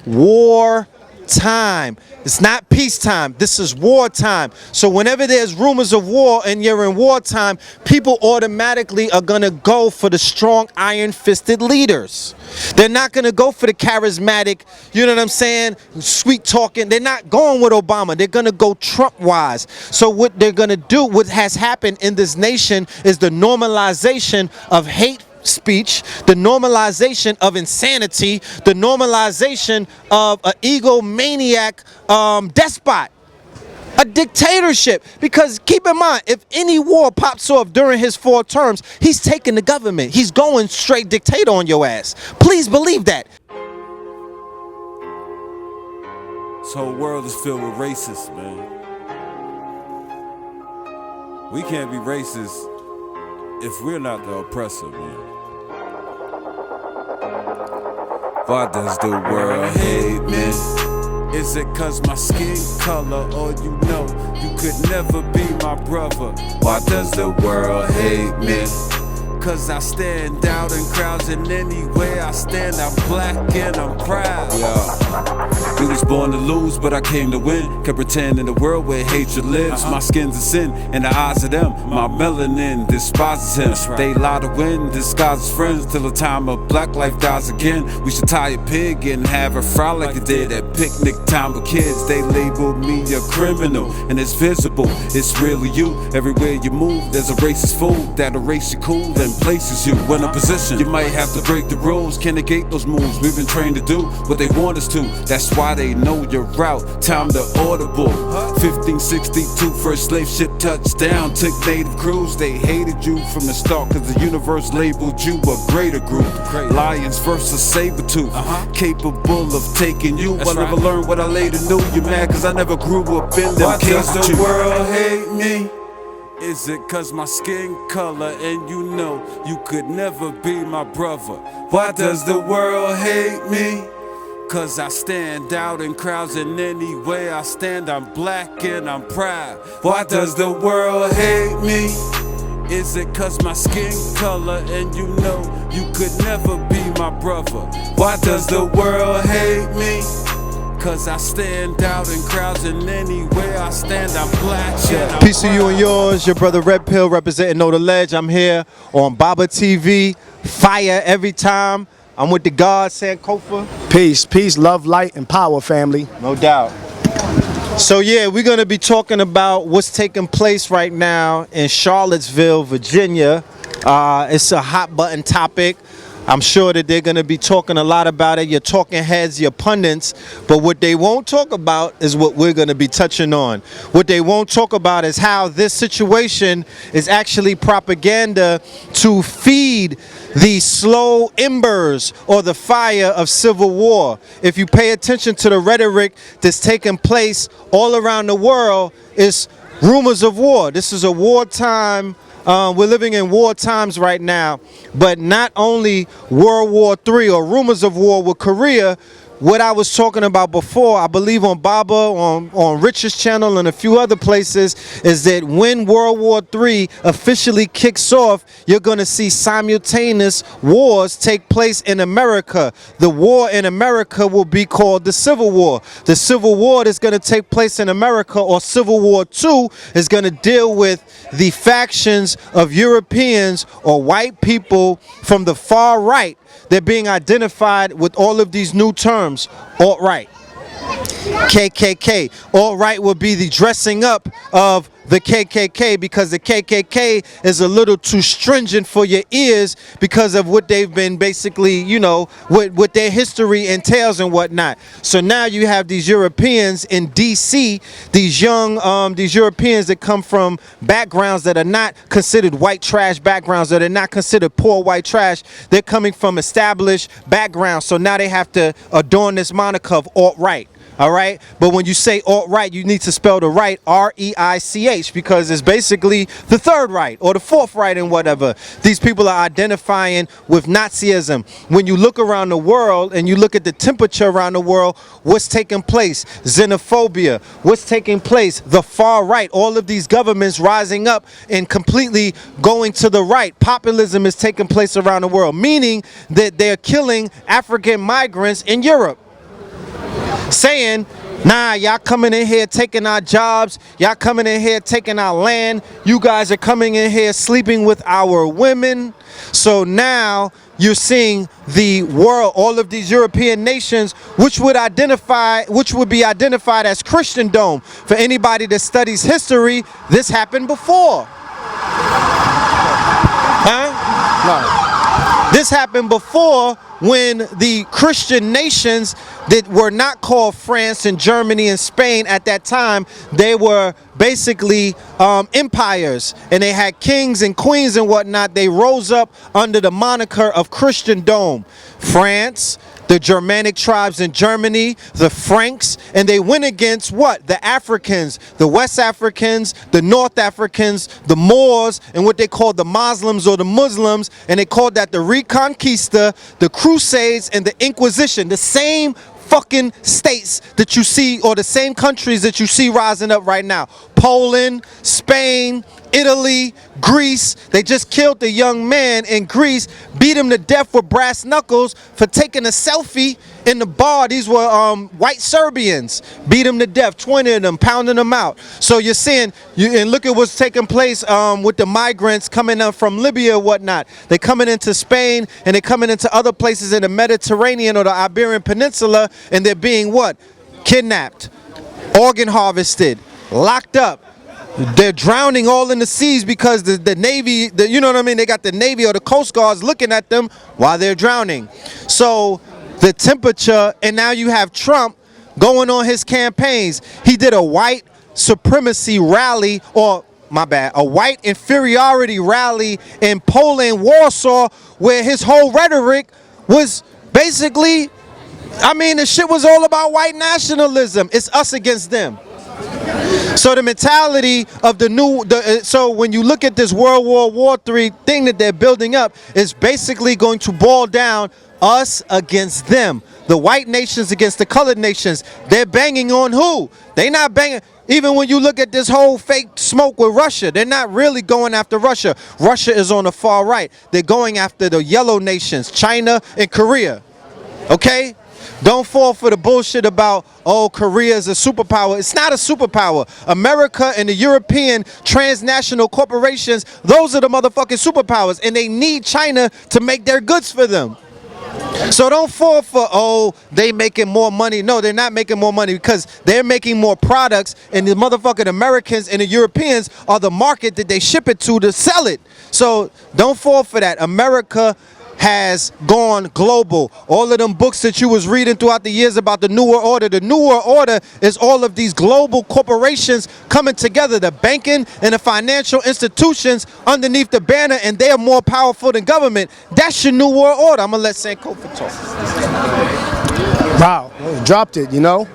war time. It's not peacetime. This is wartime. So whenever there's rumors of war and you're in wartime, people automatically are going to go for the strong, iron-fisted leaders. They're not going to go for the charismatic, you know what I'm saying, sweet talking. They're not going with Obama. They're going to go Trump-wise. So what they're going to do, what has happened in this nation, is the normalization of hate speech, the normalization of insanity, the normalization of an egomaniac despot, a dictatorship. Because keep in mind, if any war pops off during his 4 terms, he's taking the government. He's going straight dictator on your ass. Please believe that. This whole world is filled with racists, man. We can't be racist if we're not the oppressor, man. Why does the world hate me? Is it cause my skin color, or you know you could never be my brother? Why does the world hate me? Cause I stand out in crowds, and anywhere I stand, I'm black and I'm proud. Yeah. We was born to lose, but I came to win. Kept pretending the world where hatred lives. My skin's a sin in the eyes of them. My melanin despises him. Right. They lie to win, disguise as friends till the time of black life dies again. We should tie a pig and have a fry like they did at picnic time with kids. They labeled me a criminal, and it's visible. It's really you. Everywhere you move, there's a racist fool that'll race you cool and places you in a position. You might have to break the rules, can't negate those moves. We've been trained to do what they want us to. That's why they know your route. Time to audible. 1562, first slave ship touchdown. Took native crews, they hated you from the start, cause the universe labeled you a greater group. Lions versus saber-tooth, capable of taking you. I never learned what I later knew. You mad cause I never grew up in them caves. Why does the world hate me? Is it cause my skin color, and you know you could never be my brother? Why does the world hate me? Cause I stand out in crowds, and anywhere I stand, I'm black and I'm proud. Why does the world hate me? Is it cause my skin color, and you know you could never be my brother? Why does the world hate me? Cause I stand out in crowds, and anywhere I stand, I'm black. Peace to you and yours. Your brother Red Pill representing Know the Ledge. I'm here on Baba TV. Fire every time. I'm with the God, Sankofa. Peace, peace, love, light, and power, family. No doubt. So yeah, we're going to be talking about what's taking place right now in Charlottesville, Virginia. It's a hot button topic. I'm sure that they're going to be talking a lot about it, your talking heads, your pundits, but what they won't talk about is what we're going to be touching on. What they won't talk about is how this situation is actually propaganda to feed the slow embers or the fire of civil war. If you pay attention to the rhetoric that's taking place all around the world, it's rumors of war. This is a wartime. We're living in war times right now, but not only World War III or rumors of war with Korea. What I was talking about before, I believe on Baba, on Rich's channel and a few other places, is that when World War III officially kicks off, you're going to see simultaneous wars take place in America. The war in America will be called the Civil War. The Civil War that's going to take place in America, or Civil War II, is going to deal with the factions of Europeans or white people from the far right. They're being identified with all of these new terms. Alt-right, KKK. Alt-right will be the dressing up of the KKK, because the KKK is a little too stringent for your ears because of what they've been basically, you know, what their history entails and whatnot. So now you have these Europeans in DC, these Europeans that come from backgrounds that are not considered white trash backgrounds, that are not considered poor white trash. They're coming from established backgrounds. So now they have to adorn this moniker of alt-right. All right, but when you say alt-right, you need to spell the right R-E-I-C-H, because it's basically the third right or the fourth right and whatever. These people are identifying with Nazism. When you look around the world and you look at the temperature around the world, what's taking place? Xenophobia. What's taking place? The far right. All of these governments rising up and completely going to the right. Populism is taking place around the world, meaning that they're killing African migrants in Europe. saying, nah, y'all coming in here taking our jobs, y'all coming in here taking our land, you guys are coming in here sleeping with our women. So now you're seeing the world, all of these European nations, which would be identified as Christendom. For anybody that studies history, this happened before. Huh? No. This happened before, when the Christian nations that were not called France and Germany and Spain at that time, they were basically empires, and they had kings and queens and whatnot. They rose up under the moniker of Christendom. France, the Germanic tribes in Germany, the Franks, and they went against what? The Africans, the West Africans, the North Africans, the Moors, and what they called the Muslims or the Muslims, and they called that the Reconquista, the Crusades, and the Inquisition. The same fucking states that you see, or the same countries that you see rising up right now. Poland, Spain, Italy, Greece. They just killed a young man in Greece, beat him to death with brass knuckles for taking a selfie in the bar. These were white Serbians. Beat him to death, 20 of them, pounding them out. So you're seeing, and look at what's taking place with the migrants coming up from Libya or whatnot. They're coming into Spain, and they're coming into other places in the Mediterranean or the Iberian Peninsula, and they're being what? Kidnapped, organ harvested, locked up. They're drowning all in the seas because the Navy, you know what I mean? They got the Navy or the Coast Guards looking at them while they're drowning. So the temperature, and now you have Trump going on his campaigns. He did a white supremacy rally, or my bad, a white inferiority rally in Poland, Warsaw, where his whole rhetoric was basically, I mean, the shit was all about white nationalism. It's us against them. So the mentality of so when you look at this World War III thing that they're building up, is basically going to boil down us against them. The white nations against the colored nations. They're banging on who? They're not banging. Even when you look at this whole fake smoke with Russia, they're not really going after Russia. Russia is on the far right. They're going after the yellow nations, China and Korea. Okay? Don't fall for the bullshit about, oh, Korea is a superpower. It's not a superpower. America and the European transnational corporations, those are the motherfucking superpowers, and they need China to make their goods for them. So don't fall for, oh, they making more money. No, they're not making more money, because they're making more products, and the motherfucking Americans and the Europeans are the market that they ship it to sell it. So don't fall for that. America has gone global. All of them books that you was reading throughout the years about the New World Order, the New World Order is all of these global corporations coming together, the banking and the financial institutions underneath the banner, and they are more powerful than government. That's your New World Order. I'm gonna let Sankofa talk. Wow, dropped it, you know,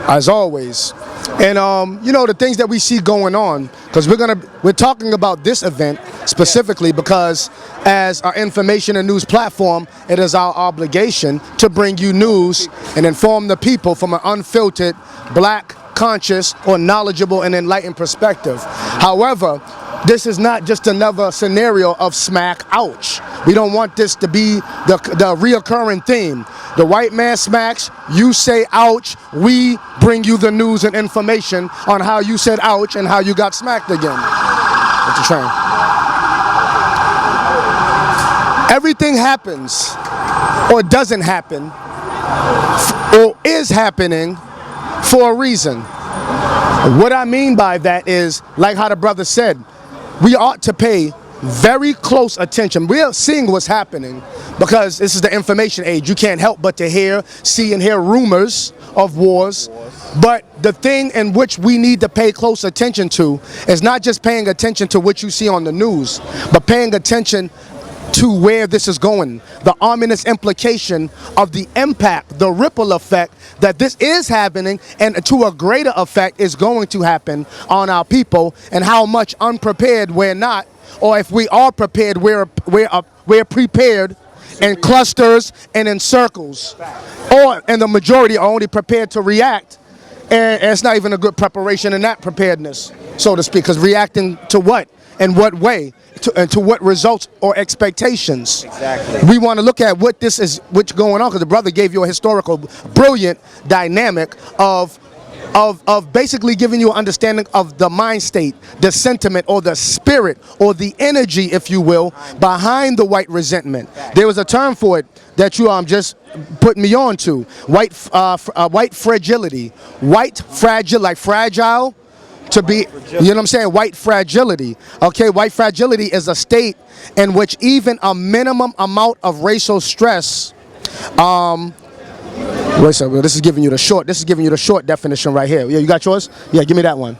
as always. And you know, the things that we see going on, because we're talking about this event specifically because as our information and news platform, it is our obligation to bring you news and inform the people from an unfiltered, black, conscious, or knowledgeable and enlightened perspective. However, this is not just another scenario of smack, ouch. We don't want this to be the reoccurring theme. The white man smacks, you say ouch, we bring you the news and information on how you said ouch and how you got smacked again. With the train. Everything happens or doesn't happen or is happening for a reason. What I mean by that is, like how the brother said, we ought to pay very close attention. We are seeing what's happening because this is the information age. You can't help but to see and hear rumors of wars. But the thing in which we need to pay close attention to is not just paying attention to what you see on the news, but paying attention to where this is going, the ominous implication of the impact, the ripple effect that this is happening, and to a greater effect is going to happen on our people, and how much unprepared we're not, or if we are prepared, we're prepared in clusters and in circles, and the majority are only prepared to react, and it's not even a good preparation in that preparedness, so to speak, because reacting to what? in what way, and to what results or expectations. Exactly. We want to look at what's going on, because the brother gave you a historical, brilliant dynamic of basically giving you an understanding of the mind state, the sentiment, or the spirit, or the energy, if you will, behind the white resentment. There was a term for it that you just putting me on to. White fragility. White fragile, like fragile, to be, you know what I'm saying? White fragility. Okay, white fragility is a state in which even a minimum amount of racial stress, wait a second, this is giving you the short definition right here. Yeah, you got yours? Yeah, give me that one.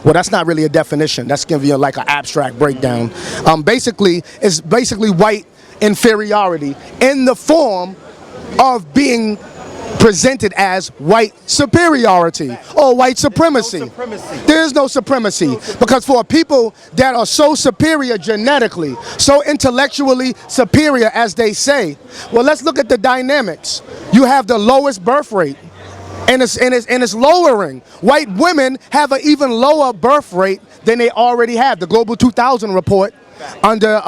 Well, that's not really a definition. That's giving you like an abstract breakdown. Basically, it's basically white inferiority in the form of being presented as white superiority or white supremacy. There is no supremacy, because for people that are so superior genetically, so intellectually superior, as they say, well, let's look at the dynamics. You have the lowest birth rate, and it's lowering. White women have an even lower birth rate than they already have. The Global 2000 report under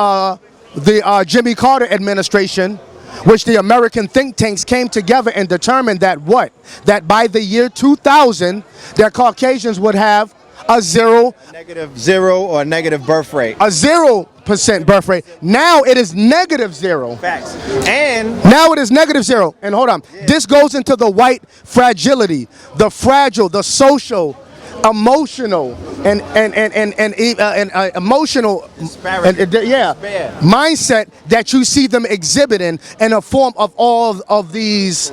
the Jimmy Carter administration, which the American think tanks came together and determined that that by the year 2000, that Caucasians would have a negative zero or negative birth rate. A 0% birth rate. Now it is -0. Facts. And now it is -0. And hold on, this goes into the white fragility, the fragile, the social, emotional, and emotional, mindset that you see them exhibiting in a form of all of these.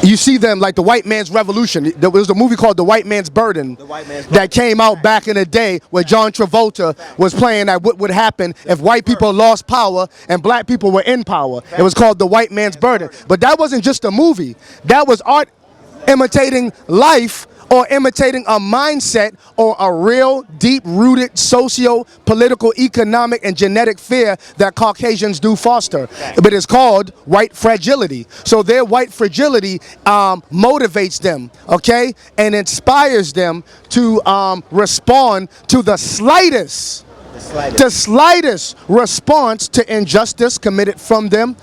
You see them like the white man's revolution. There was a movie called The White Man's Burden that came out back in the day, where John Travolta was playing at what would happen if white people lost power and black people were in power. It was called The White Man's Burden. But that wasn't just a movie. That was art imitating life, or imitating a mindset or a real deep-rooted socio-political, economic, and genetic fear that Caucasians do foster. But it's called white fragility. So their white fragility motivates them, okay, and inspires them to respond to the slightest response to injustice committed from them,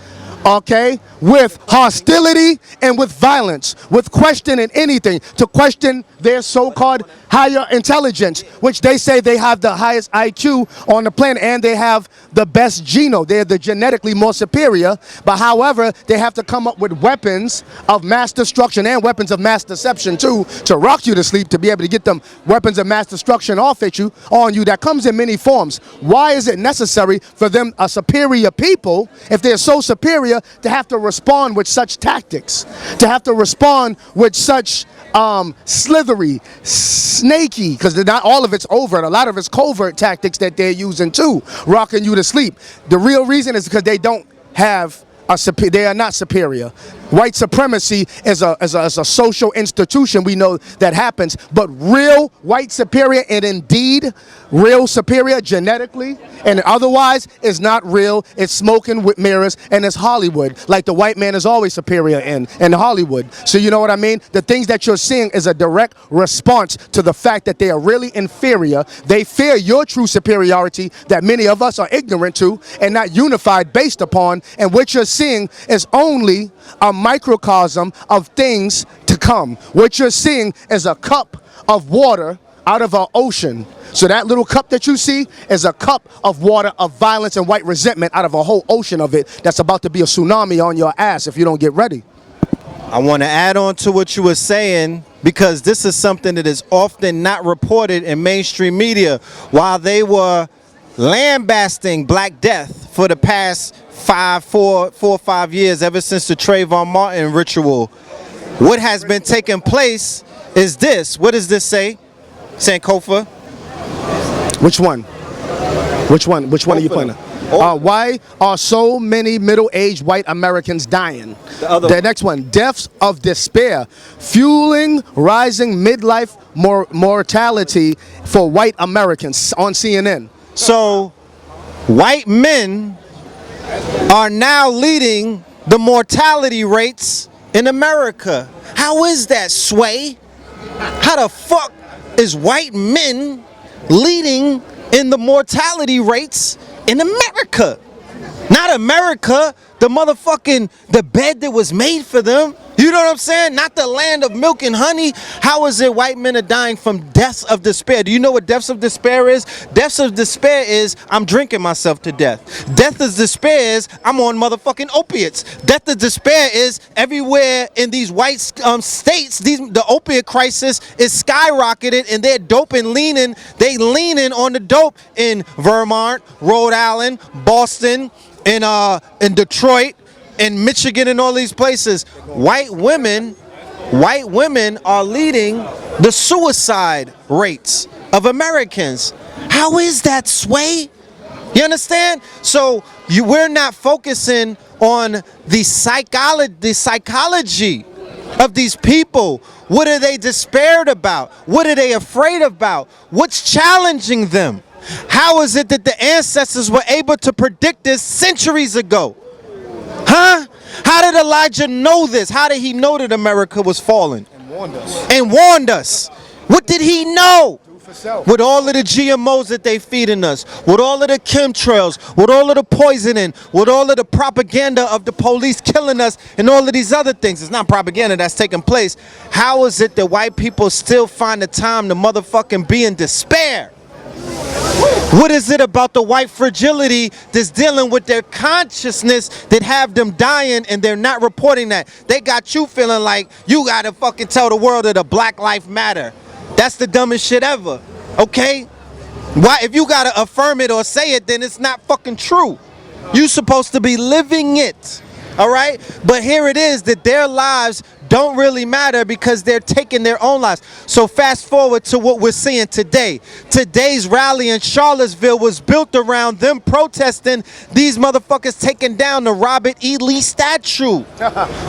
okay, with hostility and with violence, with questioning anything, to question their so-called higher intelligence, which they say they have the highest IQ on the planet and they have the best genome. They're the genetically more superior, but however, they have to come up with weapons of mass destruction and weapons of mass deception too, to rock you to sleep, to be able to get them weapons of mass destruction off at you, on you. That comes in many forms. Why is it necessary for them, a superior people, if they're so superior, to have to respond with such tactics, to have to respond with such slithery, snaky, because not all of it's overt, a lot of it's covert tactics that they're using too, rocking you to sleep. The real reason is because they don't have they are not superior. White supremacy is a social institution, we know that happens, but real white superior, and indeed real superior genetically and otherwise, is not real. It's smoking with mirrors, and it's Hollywood, like the white man is always superior in Hollywood. So you know what I mean? The things that you're seeing is a direct response to the fact that they are really inferior. They fear your true superiority that many of us are ignorant to and not unified based upon, and what you're seeing is only a microcosm of things to come. What you're seeing is a cup of water out of an ocean. So that little cup that you see is a cup of water of violence and white resentment out of a whole ocean of it that's about to be a tsunami on your ass if you don't get ready. I want to add on to what you were saying, because this is something that is often not reported in mainstream media. While they were lambasting Black Death for the past 4 or 5 years, ever since the Trayvon Martin ritual, what has been taking place is this. What does this say, Sankofa? Which one? Which one are you pointing at? Why are so many middle-aged white Americans dying? The next one, deaths of despair, fueling rising midlife mortality for white Americans, on CNN. So, white men are now leading the mortality rates in America. How is that, Sway? How the fuck is white men leading in the mortality rates in America. Not America, the bed that was made for them. You know what I'm saying? Not the land of milk and honey. How is it white men are dying from deaths of despair? Do you know what deaths of despair is? Deaths of despair is I'm drinking myself to death. Death of despair is I'm on motherfucking opiates. Death of despair is everywhere in these white states, the opiate crisis is skyrocketed, and they're dope and leaning. They leaning on the dope in Vermont, Rhode Island, Boston, in Detroit, in Michigan, and all these places. White women are leading the suicide rates of Americans. How is that, Sway? You understand? So we're not focusing on the psychology of these people. What are they despaired about? What are they afraid about? What's challenging them? How is it that the ancestors were able to predict this centuries ago? Huh? How did Elijah know this? How did he know that America was falling? And warned us. What did he know? With all of the GMOs that they feeding us, with all of the chemtrails, with all of the poisoning, with all of the propaganda of the police killing us, and all of these other things. It's not propaganda that's taking place. How is it that white people still find the time to motherfucking be in despair? What is it about the white fragility that's dealing with their consciousness that have them dying and they're not reporting that? They got you feeling like you gotta fucking tell the world that a Black Life Matter. That's the dumbest shit ever, okay? Why? If you gotta affirm it or say it, then it's not fucking true. You supposed to be living it, all right? But here it is that their lives don't really matter because they're taking their own lives. So fast forward to what we're seeing today. Today's rally in Charlottesville was built around them protesting these motherfuckers taking down the Robert E. Lee statue.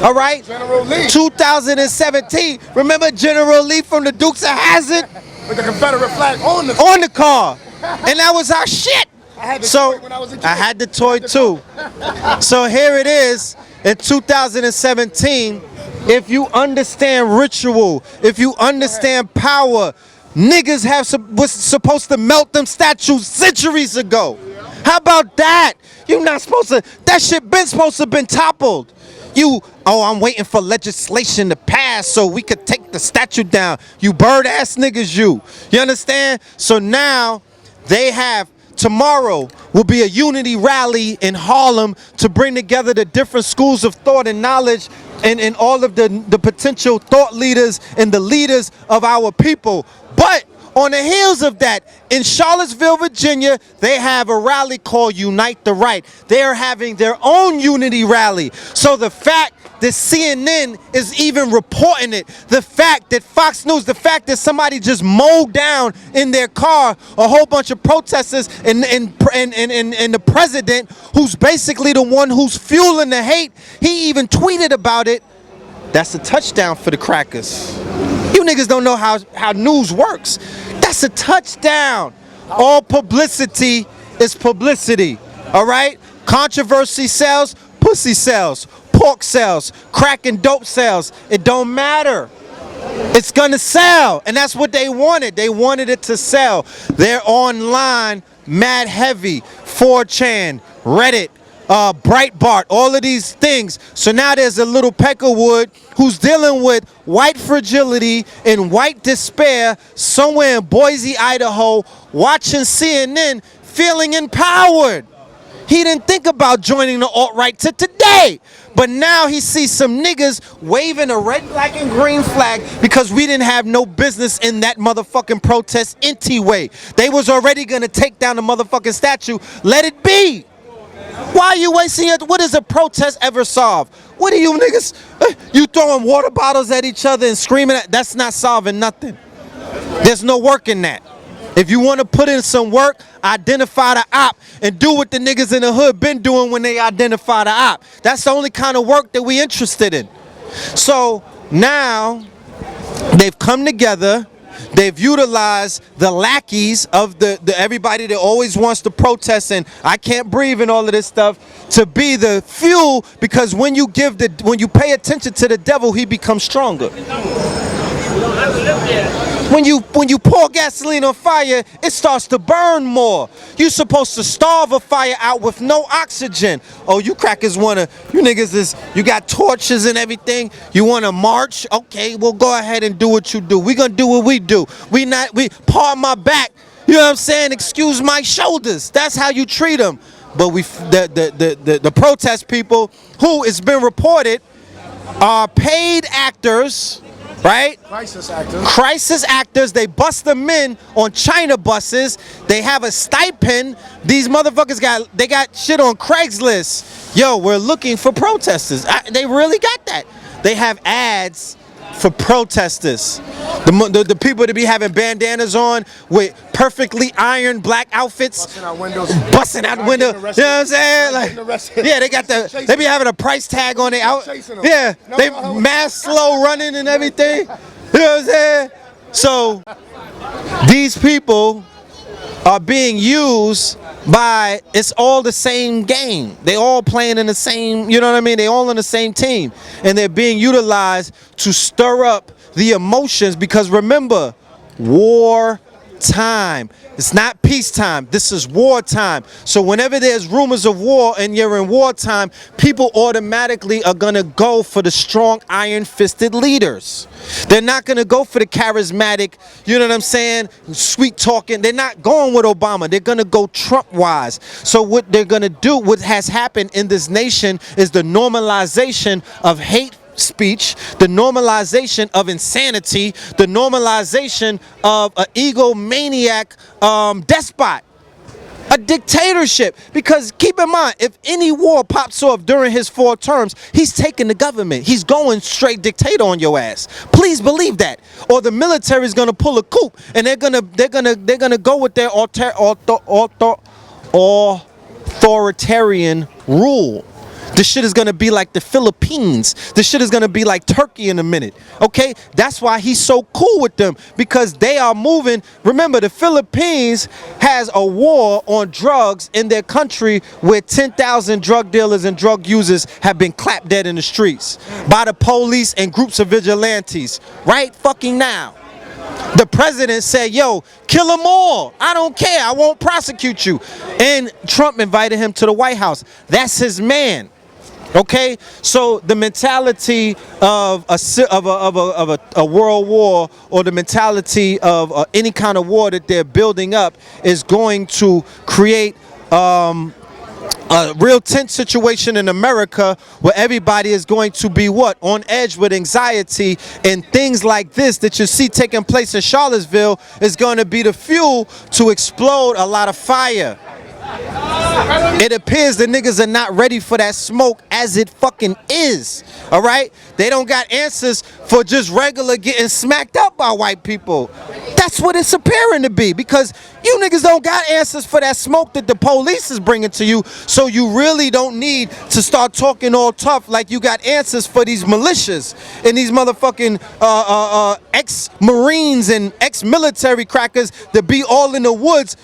All right? General Lee. 2017. Remember General Lee from the Dukes of Hazzard? With the Confederate flag on the car. And that was our shit. I had the toy when I was a kid. I had the toy too. So here it is in 2017. If you understand ritual, if you understand power, niggas was supposed to melt them statues centuries ago. How about that? You're not supposed to, that shit been supposed to been toppled. I'm waiting for legislation to pass so we could take the statue down. You bird ass niggas, you understand? So now they have, tomorrow will be a unity rally in Harlem to bring together the different schools of thought and knowledge and all of the potential thought leaders and the leaders of our people. But on the heels of that, in Charlottesville, Virginia, they have a rally called Unite the Right. They are having their own unity rally. So the fact that CNN is even reporting it, the fact that Fox News, the fact that somebody just mowed down in their car a whole bunch of protesters and the president, who's basically the one who's fueling the hate, he even tweeted about it. That's a touchdown for the crackers. You niggas don't know how news works. That's a touchdown. All publicity is publicity. All right? Controversy sells, pussy sells, pork sells, crack and dope sells. It don't matter. It's gonna sell. And that's what they wanted. They wanted it to sell. They're online, mad heavy, 4chan, Reddit, Breitbart, all of these things. So now there's a little Peckerwood who's dealing with white fragility and white despair somewhere in Boise, Idaho, watching CNN, feeling empowered. He didn't think about joining the alt-right till today. But now he sees some niggas waving a red, black, and green flag because we didn't have no business in that motherfucking protest anyway. They was already gonna take down the motherfucking statue. Let it be. Why are you wasting it? What does a protest ever solve? What are you niggas? You throwing water bottles at each other and screaming at? That's not solving nothing. There's no work in that. If you want to put in some work, identify the op and do what the niggas in the hood been doing when they identify the op. That's the only kind of work that we interested in. So now they've come together. They've utilized the lackeys of the everybody that always wants to protest and I can't breathe and all of this stuff to be the fuel, because when you pay attention to the devil, he becomes stronger. When you pour gasoline on fire, it starts to burn more. You're supposed to starve a fire out with no oxygen. Oh, you crackers you got torches and everything. You wanna march? Okay, well go ahead and do what you do. We gonna do what we do. We pardon my back. You know what I'm saying? Excuse my shoulders. That's how you treat them. But the protest people, who it's been reported, are paid actors. Right? Crisis actors. They bust them in on China buses. They have a stipend. These motherfuckers got shit on Craigslist. Yo, we're looking for protesters. They really got that. They have ads for protesters. The people that be having bandanas on with perfectly ironed black outfits, busting out windows. You know what I'm saying? Like, yeah, they be having a price tag on it out. Yeah, they mass slow running and everything. You know what I'm saying? So these people are being used by, it's all the same game. They all playing in the same, you know what I mean? They all on the same team. And they're being utilized to stir up the emotions, because remember, war time. It's not peacetime. This is wartime. So whenever there's rumors of war and you're in wartime, people automatically are going to go for the strong iron-fisted leaders. They're not going to go for the charismatic, you know what I'm saying, sweet talking. They're not going with Obama. They're going to go Trump-wise. So what they're going to do, what has happened in this nation, is the normalization of hate speech, the normalization of insanity, the normalization of an egomaniac despot, a dictatorship. Because keep in mind, if any war pops off during his 4 terms, he's taking the government. He's going straight dictator on your ass. Please believe that. Or the military is gonna pull a coup, and they're gonna go with their authoritarian rule. This shit is gonna be like the Philippines. This shit is gonna be like Turkey in a minute. Okay? That's why he's so cool with them, because they are moving. Remember, the Philippines has a war on drugs in their country, where 10,000 drug dealers and drug users have been clapped dead in the streets by the police and groups of vigilantes. Right fucking now. The president said, yo, kill them all. I don't care. I won't prosecute you. And Trump invited him to the White House. That's his man. Okay, so the mentality of a world war, or the mentality of any kind of war that they're building up, is going to create a real tense situation in America, where everybody is going to be on edge with anxiety, and things like this that you see taking place in Charlottesville is going to be the fuel to explode a lot of fire. It appears the niggas are not ready for that smoke as it fucking is. All right? They don't got answers for just regular getting smacked up by white people. That's what it's appearing to be, because you niggas don't got answers for that smoke that the police is bringing to you. So you really don't need to start talking all tough like you got answers for these militias and these motherfucking ex-Marines and ex-military crackers that be all in the woods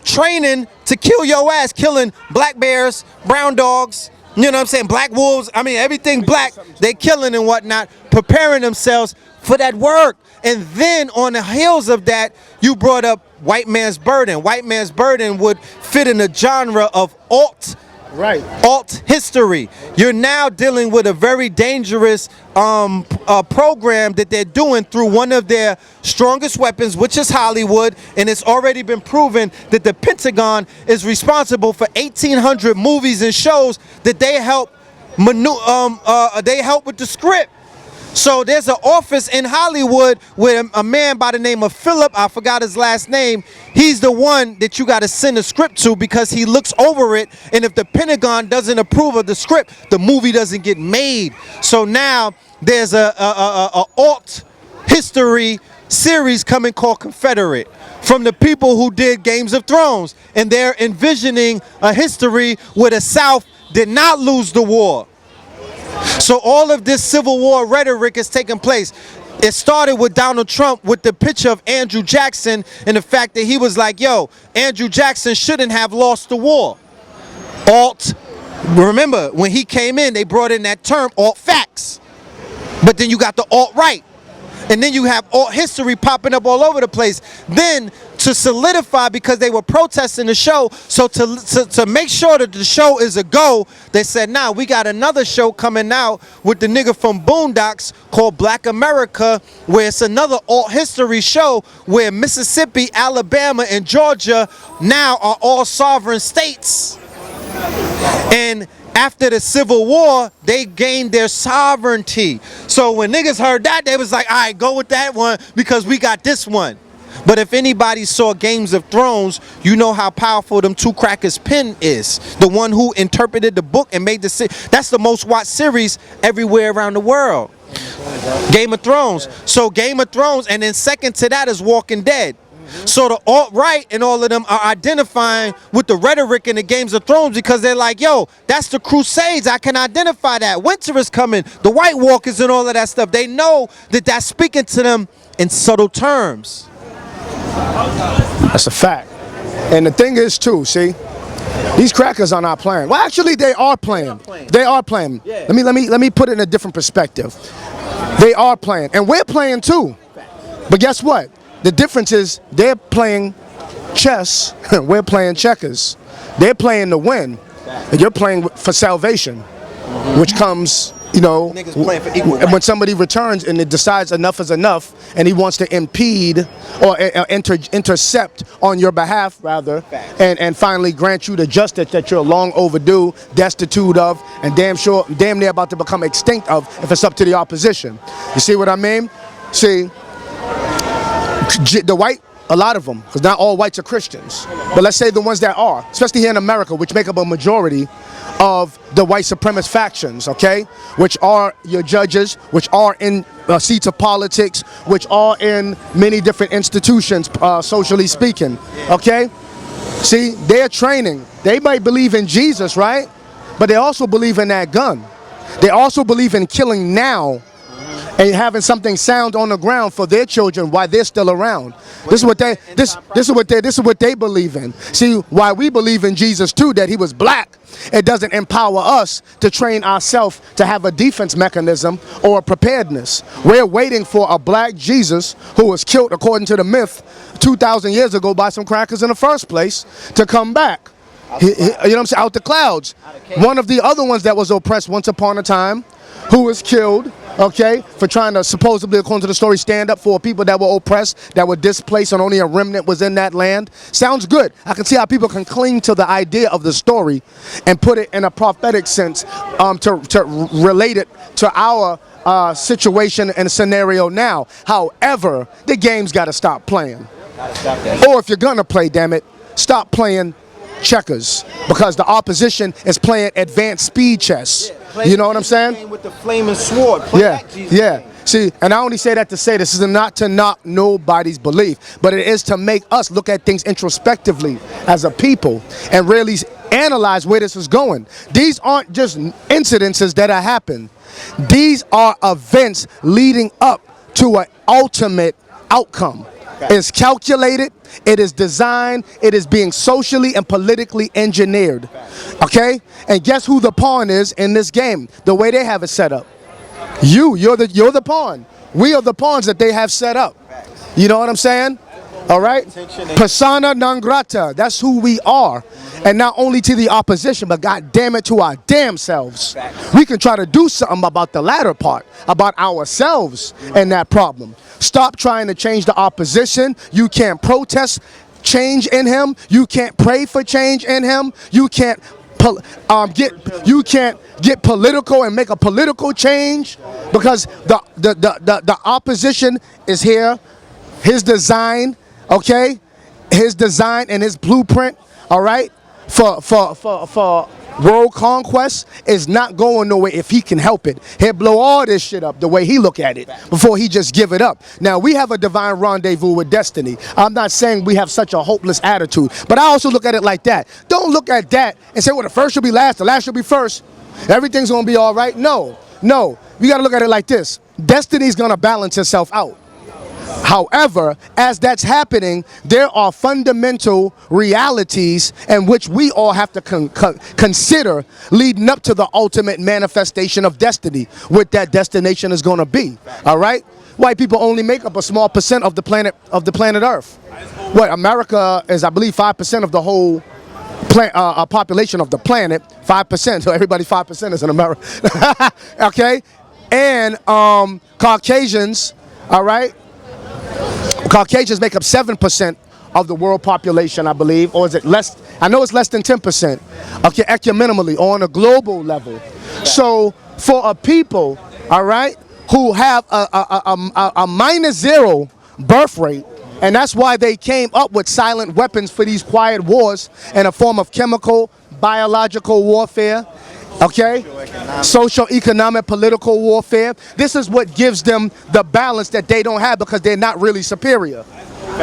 training to kill your ass, killing black bears, brown dogs, you know what I'm saying, black wolves. I mean, everything black, they killing and whatnot, preparing themselves for that work. And then on the heels of that, you brought up White Man's Burden. White Man's Burden would fit in the genre of alt history. You're now dealing with a very dangerous program that they're doing through one of their strongest weapons, which is Hollywood, and it's already been proven that the Pentagon is responsible for 1,800 movies and shows that they help with the script. So there's an office in Hollywood with a man by the name of Philip, I forgot his last name. He's the one that you got to send a script to, because he looks over it, and if the Pentagon doesn't approve of the script, the movie doesn't get made. So now there's a alt history series coming called Confederate, from the people who did Games of Thrones, and they're envisioning a history where the South did not lose the war. So all of this Civil War rhetoric is taking place. It started with Donald Trump with the picture of Andrew Jackson, and the fact that he was like, yo, Andrew Jackson shouldn't have lost the war. Alt, remember, when he came in, they brought in that term, alt facts. But then you got the alt-right. And then you have all history popping up all over the place. Then to solidify, because they were protesting the show, so to make sure that the show is a go, they said, nah, we got another show coming out with the nigga from Boondocks called Black America, where it's another alt history show where Mississippi, Alabama, and Georgia now are all sovereign states. And after the Civil War, they gained their sovereignty. So when niggas heard that, they was like, all right, go with that one because we got this one. But if anybody saw Games of Thrones, you know how powerful them two crackers' pen is. The one who interpreted the book and made that's the most watched series everywhere around the world. Game of Thrones. So Game of Thrones, and then second to that is Walking Dead. So the alt-right and all of them are identifying with the rhetoric in the Games of Thrones because they're like, yo, that's the Crusades. I can identify that. Winter is coming. The White Walkers and all of that stuff. They know that that's speaking to them in subtle terms. That's a fact. And the thing is, too, see, these crackers are not playing. Well, actually, they are playing. They are playing. Yeah. Let me put it in a different perspective. They are playing, and we're playing too. But guess what? The difference is they're playing chess, we're playing checkers. They're playing to win, and you're playing for salvation, which comes, you know, Niggas playing for equal rights. when somebody returns and it decides enough is enough, and he wants to impede or intercept on your behalf, rather, and finally grant you the justice that you're long overdue, destitute of, and damn near about to become extinct of if it's up to the opposition. You see what I mean? See, the white, a lot of them, because not all whites are Christians, but let's say the ones that are, especially here in America, which make up a majority of the white supremacist factions, okay, which are your judges, which are in seats of politics, which are in many different institutions, socially speaking, okay? See, they're training. They might believe in Jesus, right? But they also believe in that gun. They also believe in killing now and having something sound on the ground for their children while they're still around. This is what they believe in. See, why we believe in Jesus too, that he was black, it doesn't empower us to train ourselves to have a defense mechanism or a preparedness. We're waiting for a black Jesus who was killed, according to the myth, 2,000 years ago by some crackers in the first place, to come back. You know what I'm saying? Out the clouds. One of the other ones that was oppressed once upon a time, who was killed, okay, for trying to supposedly, according to the story, stand up for people that were oppressed, that were displaced, and only a remnant was in that land. Sounds good. I can see how people can cling to the idea of the story and put it in a prophetic sense to relate it to our situation and scenario now. However, the game's got to stop playing. Or if you're going to play, damn it, stop playing checkers, because the opposition is playing advanced speed chess. You know what I'm saying? With the flaming sword. Yeah. See, and I only say that to say this is not to knock nobody's belief, but it is to make us look at things introspectively as a people and really analyze where this is going. These aren't just incidences that have happened. These are events leading up to an ultimate outcome. It's calculated, it is designed, it is being socially and politically engineered. Okay? And guess who the pawn is in this game? The way they have it set up. You're the pawn. We are the pawns that they have set up. You know what I'm saying? All right? Persona non grata. That's who we are. And not only to the opposition, but God damn it, to our damn selves. We can try to do something about the latter part, about ourselves and that problem. Stop trying to change the opposition. You can't protest change in him. You can't pray for change in him. You can't get political and make a political change, because the opposition is here. His design, okay? His design and his blueprint, all right? For world conquest is not going nowhere if he can help it. He'll blow all this shit up the way he look at it before he just give it up. Now, we have a divine rendezvous with destiny. I'm not saying we have such a hopeless attitude, but I also look at it like that. Don't look at that and say, well, the first should be last, the last should be first. Everything's going to be all right. No. You got to look at it like this. Destiny's going to balance itself out. However, as that's happening, there are fundamental realities in which we all have to consider leading up to the ultimate manifestation of destiny, what that destination is going to be. All right? white people only make up a small percent of the planet Earth. What, America is, I believe, 5% of the whole population of the planet. 5%. So everybody 5% is in America. Okay, and Caucasians. All right, Caucasians make up 7% of the world population, I believe, or is it less? I know it's less than 10%. Okay, ecumenally, or on a global level. So for a people, all right, who have a -0 birth rate, and that's why they came up with silent weapons for these quiet wars in a form of chemical, biological warfare, okay? Social, economic, political warfare. This is what gives them the balance that they don't have because they're not really superior.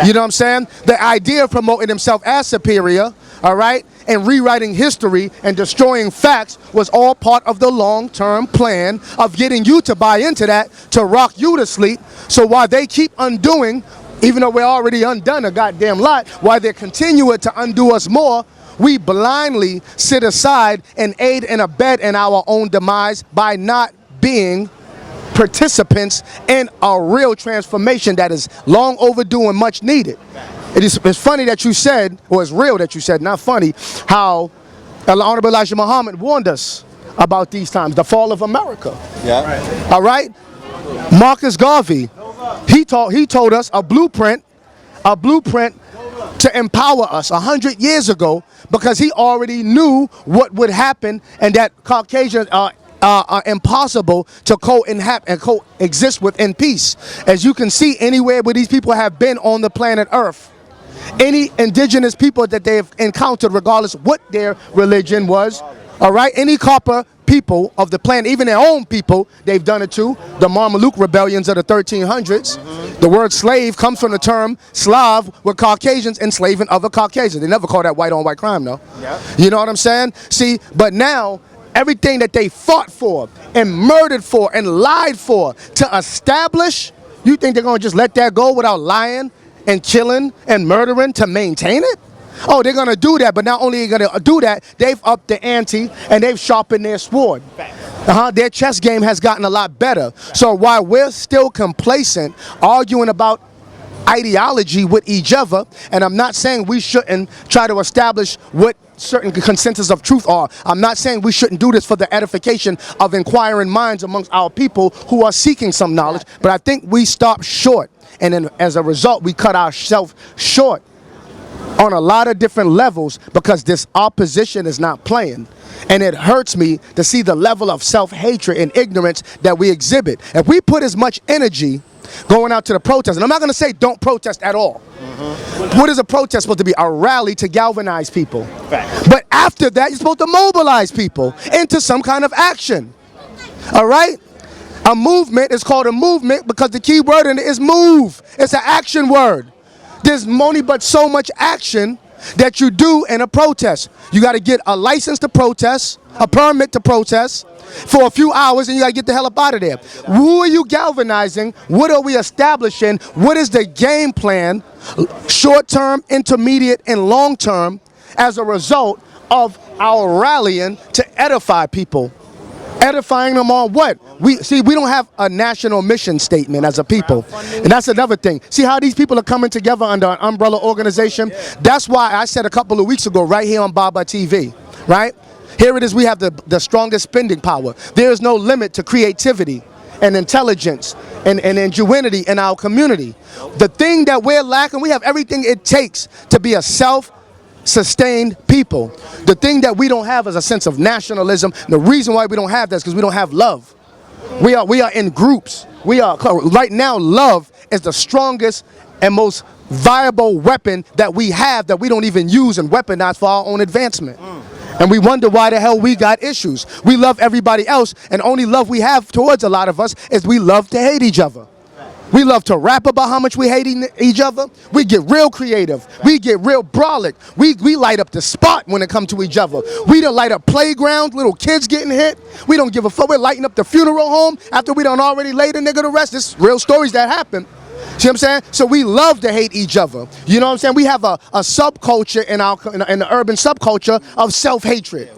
You know what I'm saying? The idea of promoting himself as superior, all right, and rewriting history and destroying facts was all part of the long-term plan of getting you to buy into that, to rock you to sleep. So while they keep undoing, even though we're already undone a goddamn lot, while they're continuing to undo us more, we blindly sit aside and aid and abet in our own demise by not being participants in a real transformation that is long overdue and much needed. It's funny that you said, or it's real that you said, not funny, how Honorable Elijah Muhammad warned us about these times, the fall of America. Yeah. All right? Marcus Garvey, he told us a blueprint to empower us 100 years ago because he already knew what would happen and that Caucasians are impossible to coexist with in peace. As you can see, anywhere where these people have been on the planet Earth, any indigenous people that they've encountered, regardless what their religion was, all right, any copper people of the planet, even their own people, they've done it too. The Mameluke rebellions of the 1300s. The word slave comes from the term Slav, with Caucasians enslaving other Caucasians. They never call that white on white crime, though. Yeah. You know what I'm saying? See, but now everything that they fought for and murdered for and lied for to establish, you think they're going to just let that go without lying and killing and murdering to maintain it? Oh, they're going to do that, but not only are they going to do that, they've upped the ante and they've sharpened their sword. Their chess game has gotten a lot better. So while we're still complacent, arguing about ideology with each other, and I'm not saying we shouldn't try to establish what certain consensus of truth are. I'm not saying we shouldn't do this for the edification of inquiring minds amongst our people who are seeking some knowledge, but I think we stop short, and then as a result, we cut ourselves short on a lot of different levels because this opposition is not playing. And it hurts me to see the level of self-hatred and ignorance that we exhibit. If we put as much energy going out to the protest, and I'm not going to say don't protest at all. What is a protest supposed to be? A rally to galvanize people. But after that, you're supposed to mobilize people into some kind of action. All right? A movement is called a movement because the key word in it is move. It's an action word. There's only but so much action that you do in a protest. You got to get a license to protest, a permit to protest for a few hours, and you got to get the hell up out of there. Who are you galvanizing? What are we establishing? What is the game plan, short-term, intermediate, and long-term, as a result of our rallying to edify people? Edifying them on what? We don't have a national mission statement as a people. And that's another thing. See how these people are coming together under an umbrella organization? That's why I said a couple of weeks ago right here on Baba TV, right? Here it is, we have the strongest spending power. There is no limit to creativity and intelligence and ingenuity in our community. The thing that we're lacking, we have everything it takes to be a self-sustained people. The thing that we don't have is a sense of nationalism. The reason why we don't have that is because we don't have love. We are in groups. Right now, love is the strongest and most viable weapon that we have that we don't even use and weaponize for our own advancement. And we wonder why the hell we got issues. We love everybody else, and only love we have towards a lot of us is we love to hate each other. We love to rap about how much we hate each other. We get real creative. We get real brolic. We light up the spot when it comes to each other. We don't light up playgrounds, little kids getting hit. We don't give a fuck. We're lighting up the funeral home after we done already laid a nigga to rest. This real stories that happen. See what I'm saying? So we love to hate each other. You know what I'm saying? We have a subculture in the urban subculture of self-hatred.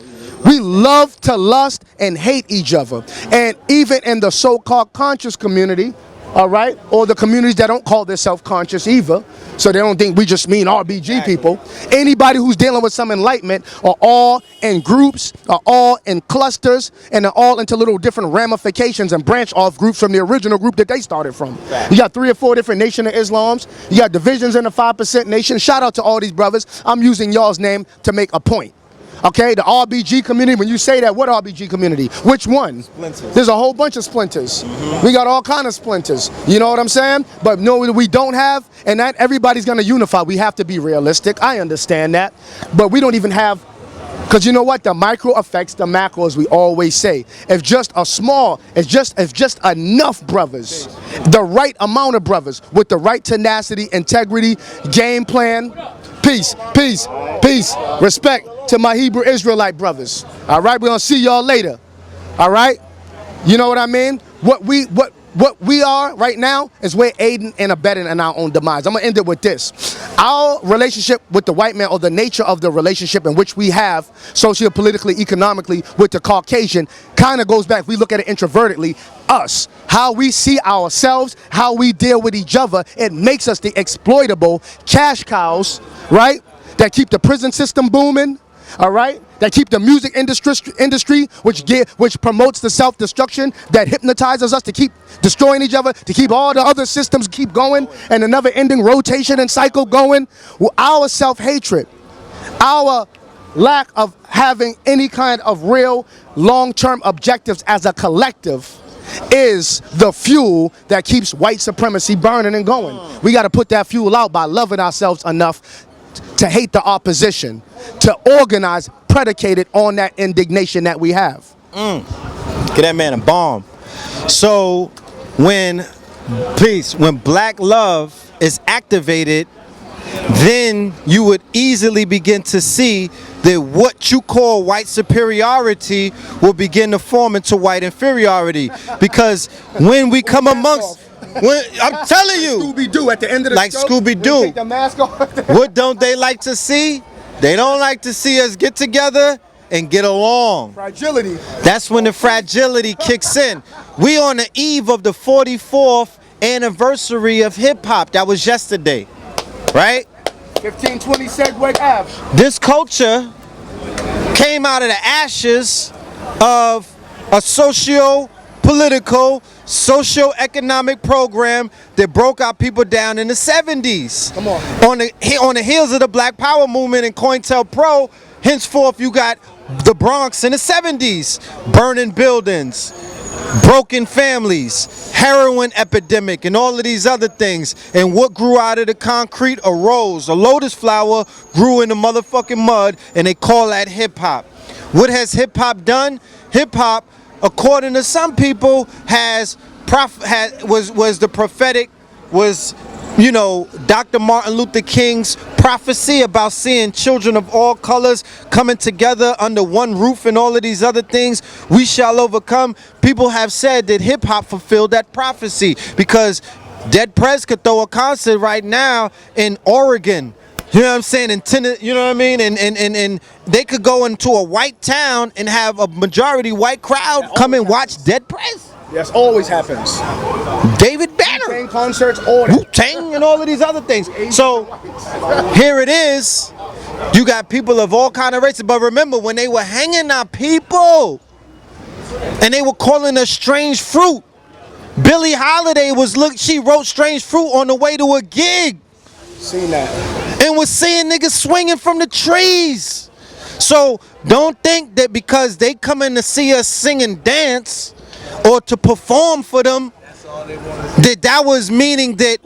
We love to lust and hate each other. And even in the so-called conscious community, all right, or the communities that don't call themselves conscious either, so they don't think we just mean RBG people. Anybody who's dealing with some enlightenment are all in groups, are all in clusters, and are all into little different ramifications and branch off groups from the original group that they started from. You got 3 or 4 different Nation of Islams. You got divisions in the 5% nation. Shout out to all these brothers. I'm using y'all's name to make a point. Okay, the RBG community, when you say that, what RBG community? Which one? Splinters. There's a whole bunch of splinters. We got all kind of splinters. You know what I'm saying? But no, we don't have, and that everybody's gonna unify. We have to be realistic. I understand that. But we don't even have, because you know what? The micro affects the macro, as we always say. If just enough brothers, the right amount of brothers with the right tenacity, integrity, game plan, peace, respect to my Hebrew Israelite brothers. All right, we're gonna see y'all later. All right, you know what I mean? What we are right now is we're aiding and abetting in our own demise. I'm gonna end it with this. Our relationship with the white man, or the nature of the relationship in which we have socio-politically, economically with the Caucasian, kind of goes back, we look at it introvertedly, us, how we see ourselves, how we deal with each other. It makes us the exploitable cash cows, right, that keep the prison system booming, all right, that keep the music industry which promotes the self-destruction, that hypnotizes us to keep destroying each other, to keep all the other systems keep going, and another ending rotation and cycle going. Well, our self-hatred, our lack of having any kind of real long-term objectives as a collective is the fuel that keeps white supremacy burning and going. We got to put that fuel out by loving ourselves enough to hate the opposition, to organize predicated on that indignation that we have. Get that man a bomb. So when black love is activated, then you would easily begin to see that what you call white superiority will begin to form into white inferiority. Because when we come amongst, I'm telling you, Scooby-Doo at the end of the like show, Scooby-Doo, take the mask off. what don't they like to see? They don't like to see us get together and get along. Fragility. That's when the fragility kicks in. We on the eve of the 44th anniversary of hip hop. That was yesterday, right? 1520 Segway Ave. This culture came out of the ashes of a socio-political, socio-economic program that broke our people down in the 70s. Come on. On the heels of the Black Power movement and COINTELPRO, henceforth you got the Bronx in the 70s, burning buildings, broken families, heroin epidemic, and all of these other things. And what grew out of the concrete? A rose, a lotus flower grew in the motherfucking mud, and they call that hip hop. What has hip hop done? Hip hop, according to some people, was you know, Dr. Martin Luther King's prophecy about seeing children of all colors coming together under one roof and all of these other things. We shall overcome. People have said that hip hop fulfilled that prophecy, because Dead Prez could throw a concert right now in Oregon. You know what I'm saying? You know what I mean? And they could go into a white town and have a majority white crowd come and watch Dead Prez. Yes, always happens. David Banner. Wu-Tang concerts, all that. Wu-Tang and all of these other things. So here it is. You got people of all kind of races. But remember, when they were hanging our people and they were calling us strange fruit, Billie Holiday she wrote Strange Fruit on the way to a gig. Seen that. And was seeing niggas swinging from the trees. So don't think that because they come in to see us sing and dance or to perform for them, that was meaning that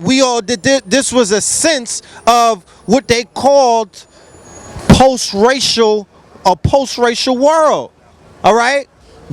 this was a sense of what they called post-racial world. All right?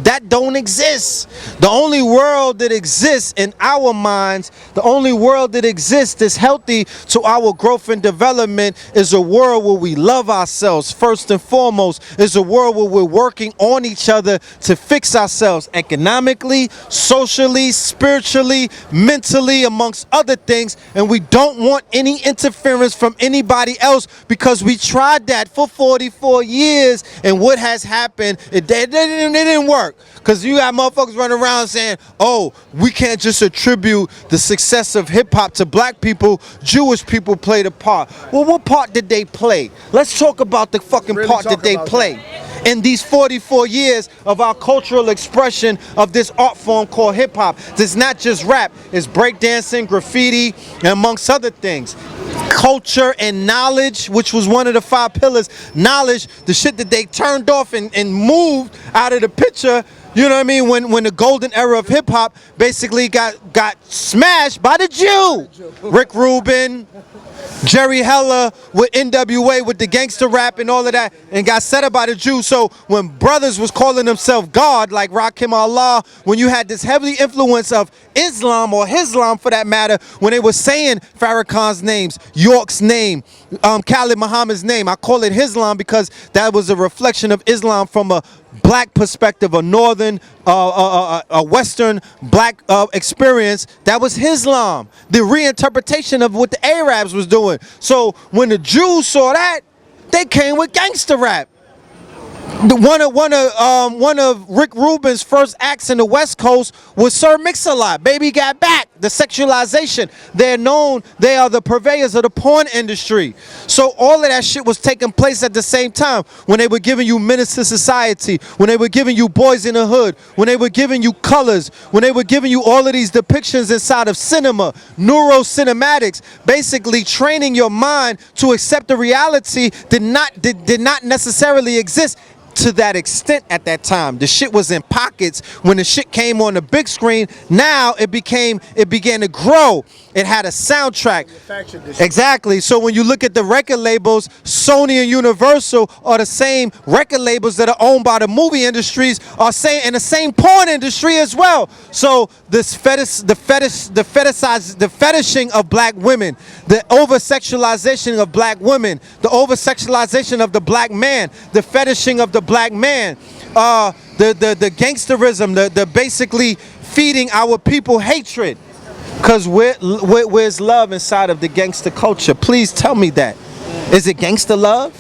That don't exist. The only world that exists in our minds, the only world that exists that's healthy to our growth and development, is a world where we love ourselves first and foremost, is a world where we're working on each other to fix ourselves economically, socially, spiritually, mentally, amongst other things. And we don't want any interference from anybody else, because we tried that for 44 years, and what has happened, it didn't work. work. Because you got motherfuckers running around saying, oh, we can't just attribute the success of hip-hop to black people. Jewish people played a part. Well, what part did they play? Let's talk about the fucking part that they played in these 44 years of our cultural expression of this art form called hip-hop. It's not just rap. It's breakdancing, graffiti, and amongst other things. Culture and knowledge, which was one of the 5 pillars. Knowledge, the shit that they turned off and moved out of the picture. You know what I mean? When the golden era of hip hop basically got smashed by the Jew. Rick Rubin, Jerry Heller with NWA with the gangster rap and all of that, and got set up by the Jews. So when brothers was calling themselves God, like Rakim Allah, when you had this heavy influence of Islam or Islam for that matter, when they were saying Farrakhan's names, York's name, Khalid Muhammad's name, I call it Islam because that was a reflection of Islam from a black perspective, a northern, a western black experience. That was Islam, the reinterpretation of what the Arabs was doing. So when the Jews saw that, they came with gangster rap. One of Rick Rubin's first acts in the West Coast was Sir Mix-a-Lot, Baby Got Back, the sexualization. They are the purveyors of the porn industry. So all of that shit was taking place at the same time when they were giving you Menace to Society, when they were giving you Boys in the Hood, when they were giving you Colors, when they were giving you all of these depictions inside of cinema, neurocinematics, basically training your mind to accept the reality did not necessarily exist to that extent at that time. The shit was in pockets. When the shit came on the big screen, now it began to grow. It had a soundtrack. Exactly. So when you look at the record labels, Sony and Universal are the same record labels that are owned by the movie industries, are saying in the same porn industry as well. So this the fetishing of black women, the over-sexualization of black women, the over-sexualization of the black man, the fetishing of the black man, the gangsterism, the basically feeding our people hatred. Because where's love inside of the gangster culture? Please tell me that. Is it gangster love?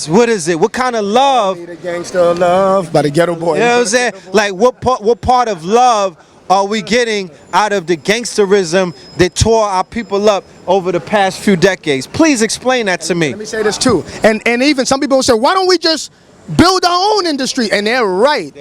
What is it? What kind of love? The gangster love by the Ghetto Boy. You know what I'm saying? Like what part of love are we getting out of the gangsterism that tore our people up over the past few decades? Please explain that to me. Let me say this too. And even some people say, why don't we just build our own industry? And they're right.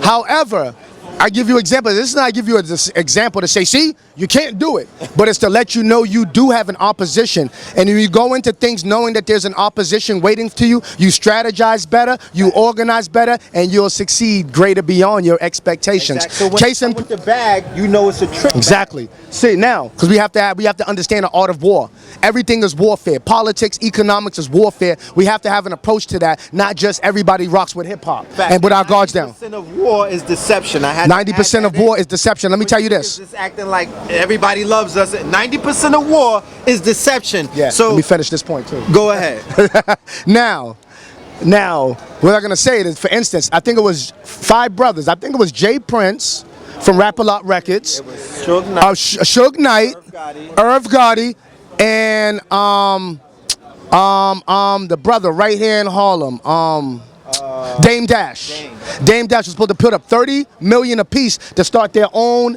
However, I give you an example. This is not I give you an example to say, see, you can't do it. But it's to let you know you do have an opposition. And if you go into things knowing that there's an opposition waiting to you, you strategize better, you organize better, and you'll succeed greater beyond your expectations. Exactly. So when you come with the bag, you know it's a trick. Exactly. Bag. See, now, because we have to understand the art of war. Everything is warfare. Politics, economics is warfare. We have to have an approach to that, not just everybody rocks with hip-hop and with our guards down. 90% of war is deception. 90% of war is deception. Let me tell you this. Just acting like everybody loves us. 90% of war is deception. Yeah, so let me finish this point too. Go ahead. Now, what I'm going to say is, for instance, I think it was 5 brothers. I think it was Jay Prince from Rap-A-Lot Records. It was Suge Knight, Irv Gotti, and the brother right here in Harlem, Dame Dash. Dame Dash was supposed to put up $30 million apiece to start their own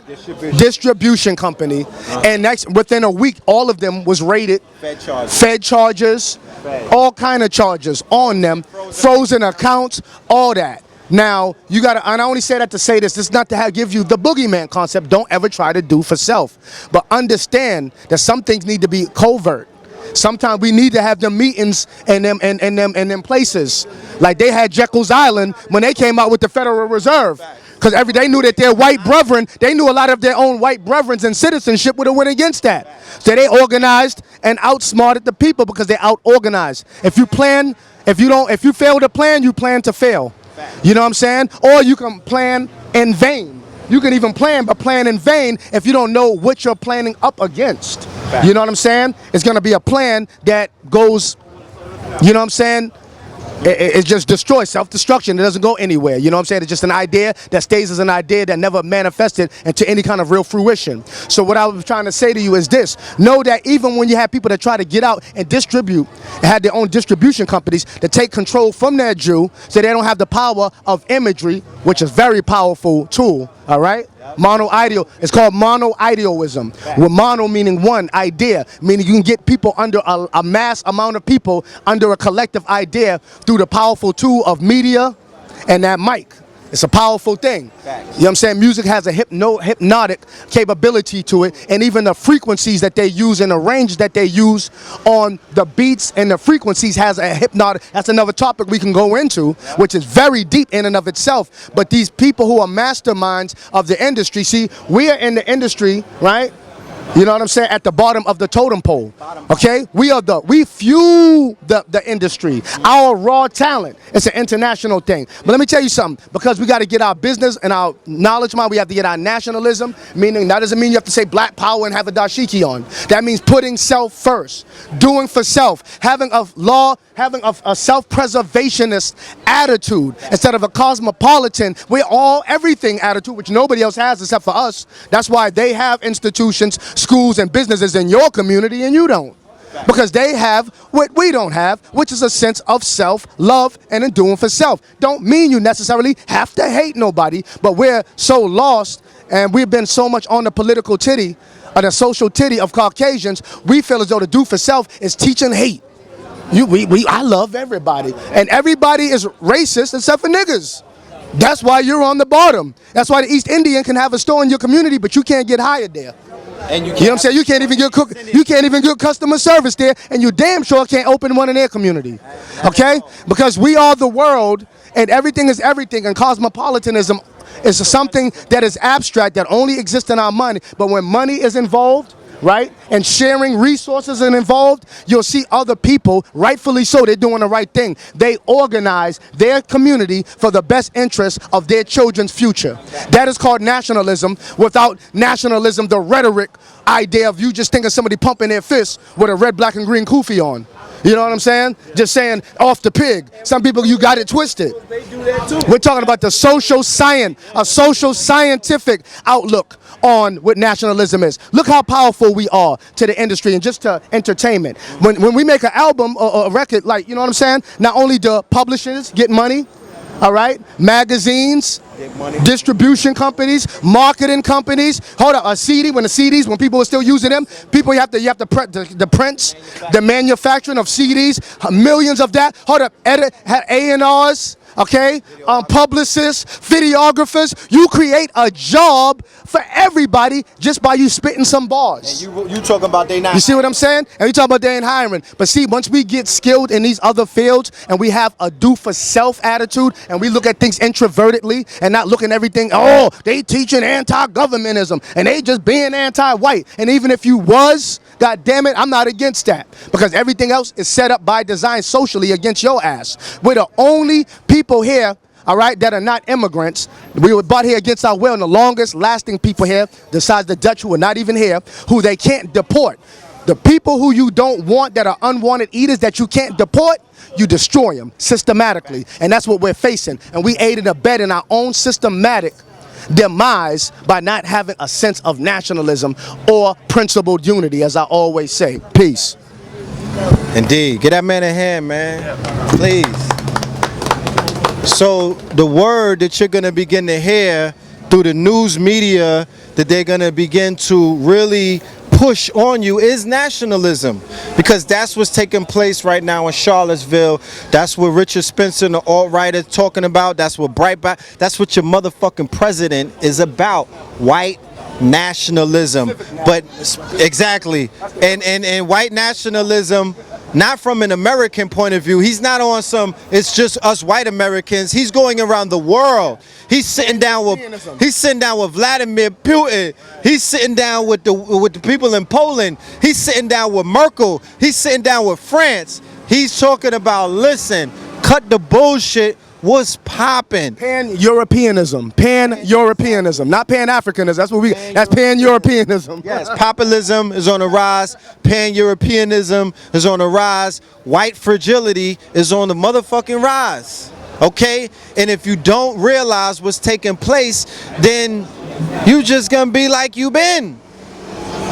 distribution company, and within a week, all of them was raided. Fed charges, all kind of charges on them, frozen accounts, all that. Now, you gotta, and I only say that to say this is not to give you the boogeyman concept. Don't ever try to do for self. But understand that some things need to be covert. Sometimes we need to have them meetings in them places. Like they had Jekyll's Island when they came out with the Federal Reserve. Because they knew that their white brethren, they knew a lot of their own white brethren and citizenship would have went against that. So they organized and outsmarted the people because they out-organized. If you fail to plan, you plan to fail. You know what I'm saying? Or you can plan in vain. You can even plan, but plan in vain if you don't know what you're planning up against. You know what I'm saying? It's going to be a plan that goes, you know what I'm saying, It just destroys, self-destruction. It doesn't go anywhere. You know what I'm saying? It's just an idea that stays as an idea that never manifested into any kind of real fruition. So what I was trying to say to you is this. Know that even when you have people that try to get out and distribute, and had their own distribution companies that take control from their Jew, so they don't have the power of imagery, which is a very powerful tool, all right? Mono-ideal. It's called mono-idealism. With mono meaning one, idea, meaning you can get people under a mass amount of people under a collective idea through the powerful tool of media and that mic. It's a powerful thing. You know what I'm saying? Music has a hypnotic capability to it, and even the frequencies that they use and the range that they use on the beats and the frequencies has a hypnotic. That's another topic we can go into, which is very deep in and of itself. But these people who are masterminds of the industry, see, we are in the industry, right? You know what I'm saying? At the bottom of the totem pole. Okay? We fuel the industry. Our raw talent. It's an international thing. But let me tell you something. Because we got to get our business and our knowledge mind, we have to get our nationalism. Meaning, that doesn't mean you have to say black power and have a dashiki on. That means putting self first. Doing for self. Having a self-preservationist attitude instead of a cosmopolitan, everything attitude, which nobody else has except for us. That's why they have institutions, schools, and businesses in your community and you don't. Because they have what we don't have, which is a sense of self-love and in doing for self. Don't mean you necessarily have to hate nobody, but we're so lost and we've been so much on the political titty, or the social titty of Caucasians, we feel as though to do for self is teaching hate. I love everybody. And everybody is racist except for niggas. That's why you're on the bottom. That's why the East Indian can have a store in your community, but you can't get hired there. And you know what I'm saying? You can't even get customer service there, and you damn sure can't open one in their community. Okay? Because we are the world, and everything is everything, and cosmopolitanism is something that is abstract, that only exists in our money. But when money is involved, right, and sharing resources is involved, you'll see other people, rightfully so, they're doing the right thing. They organize their community for the best interest of their children's future. That is called nationalism. Without nationalism, the rhetoric idea of you just thinking somebody pumping their fists with a red, black, and green kufi on. You know what I'm saying? Just saying off the pig. Some people, you got it twisted. We're talking about the social science, a social scientific outlook on what nationalism is. Look how powerful we are to the industry and just to entertainment. When we make an album or a record, like, you know what I'm saying? Not only do publishers get money, all right, magazines, distribution companies, marketing companies. Hold up, a CD, when people are still using them, people you have to print the prints, the manufacturing of CDs, millions of that. Hold up, A&Rs, okay, publicists, videographers. You create a job for everybody just by you spitting some bars. And you talking about they not. You see what I'm saying? And you talking about they ain't hiring. But see, once we get skilled in these other fields and we have a do for self attitude and we look at things introvertedly and not looking at everything, oh, they teaching anti-governmentism and they just being anti-white. And even if you was, God damn it, I'm not against that. Because everything else is set up by design socially against your ass. We're the only people here, all right, that are not immigrants. We were brought here against our will, and the longest lasting people here, besides the Dutch who are not even here, who they can't deport. The people who you don't want, that are unwanted eaters that you can't deport, you destroy them systematically. And that's what we're facing. And we aid and abet in our own systematic demise by not having a sense of nationalism or principled unity, as I always say. Peace. Indeed. Get that man a hand, man. Please. So the word that you're going to begin to hear through the news media that they're going to begin to really push on you is nationalism, because that's what's taking place right now in Charlottesville. That's what Richard Spencer and the alt-right is talking about. That's what Breitbart, that's what your motherfucking president is about. White nationalism. But exactly. And white nationalism, not from an American point of view. He's not on some, it's just us white Americans. He's going around the world. He's sitting down with Vladimir Putin. He's sitting down with the people in Poland. He's sitting down with Merkel. He's sitting down with France. He's talking about, listen, cut the bullshit What's popping? Pan-Europeanism. Pan-Europeanism. Not Pan-Africanism. That's what that's Pan-Europeanism. Yes, populism is on the rise. Pan-Europeanism is on the rise. White fragility is on the motherfucking rise. Okay? And if you don't realize what's taking place, then you just gonna be like you been.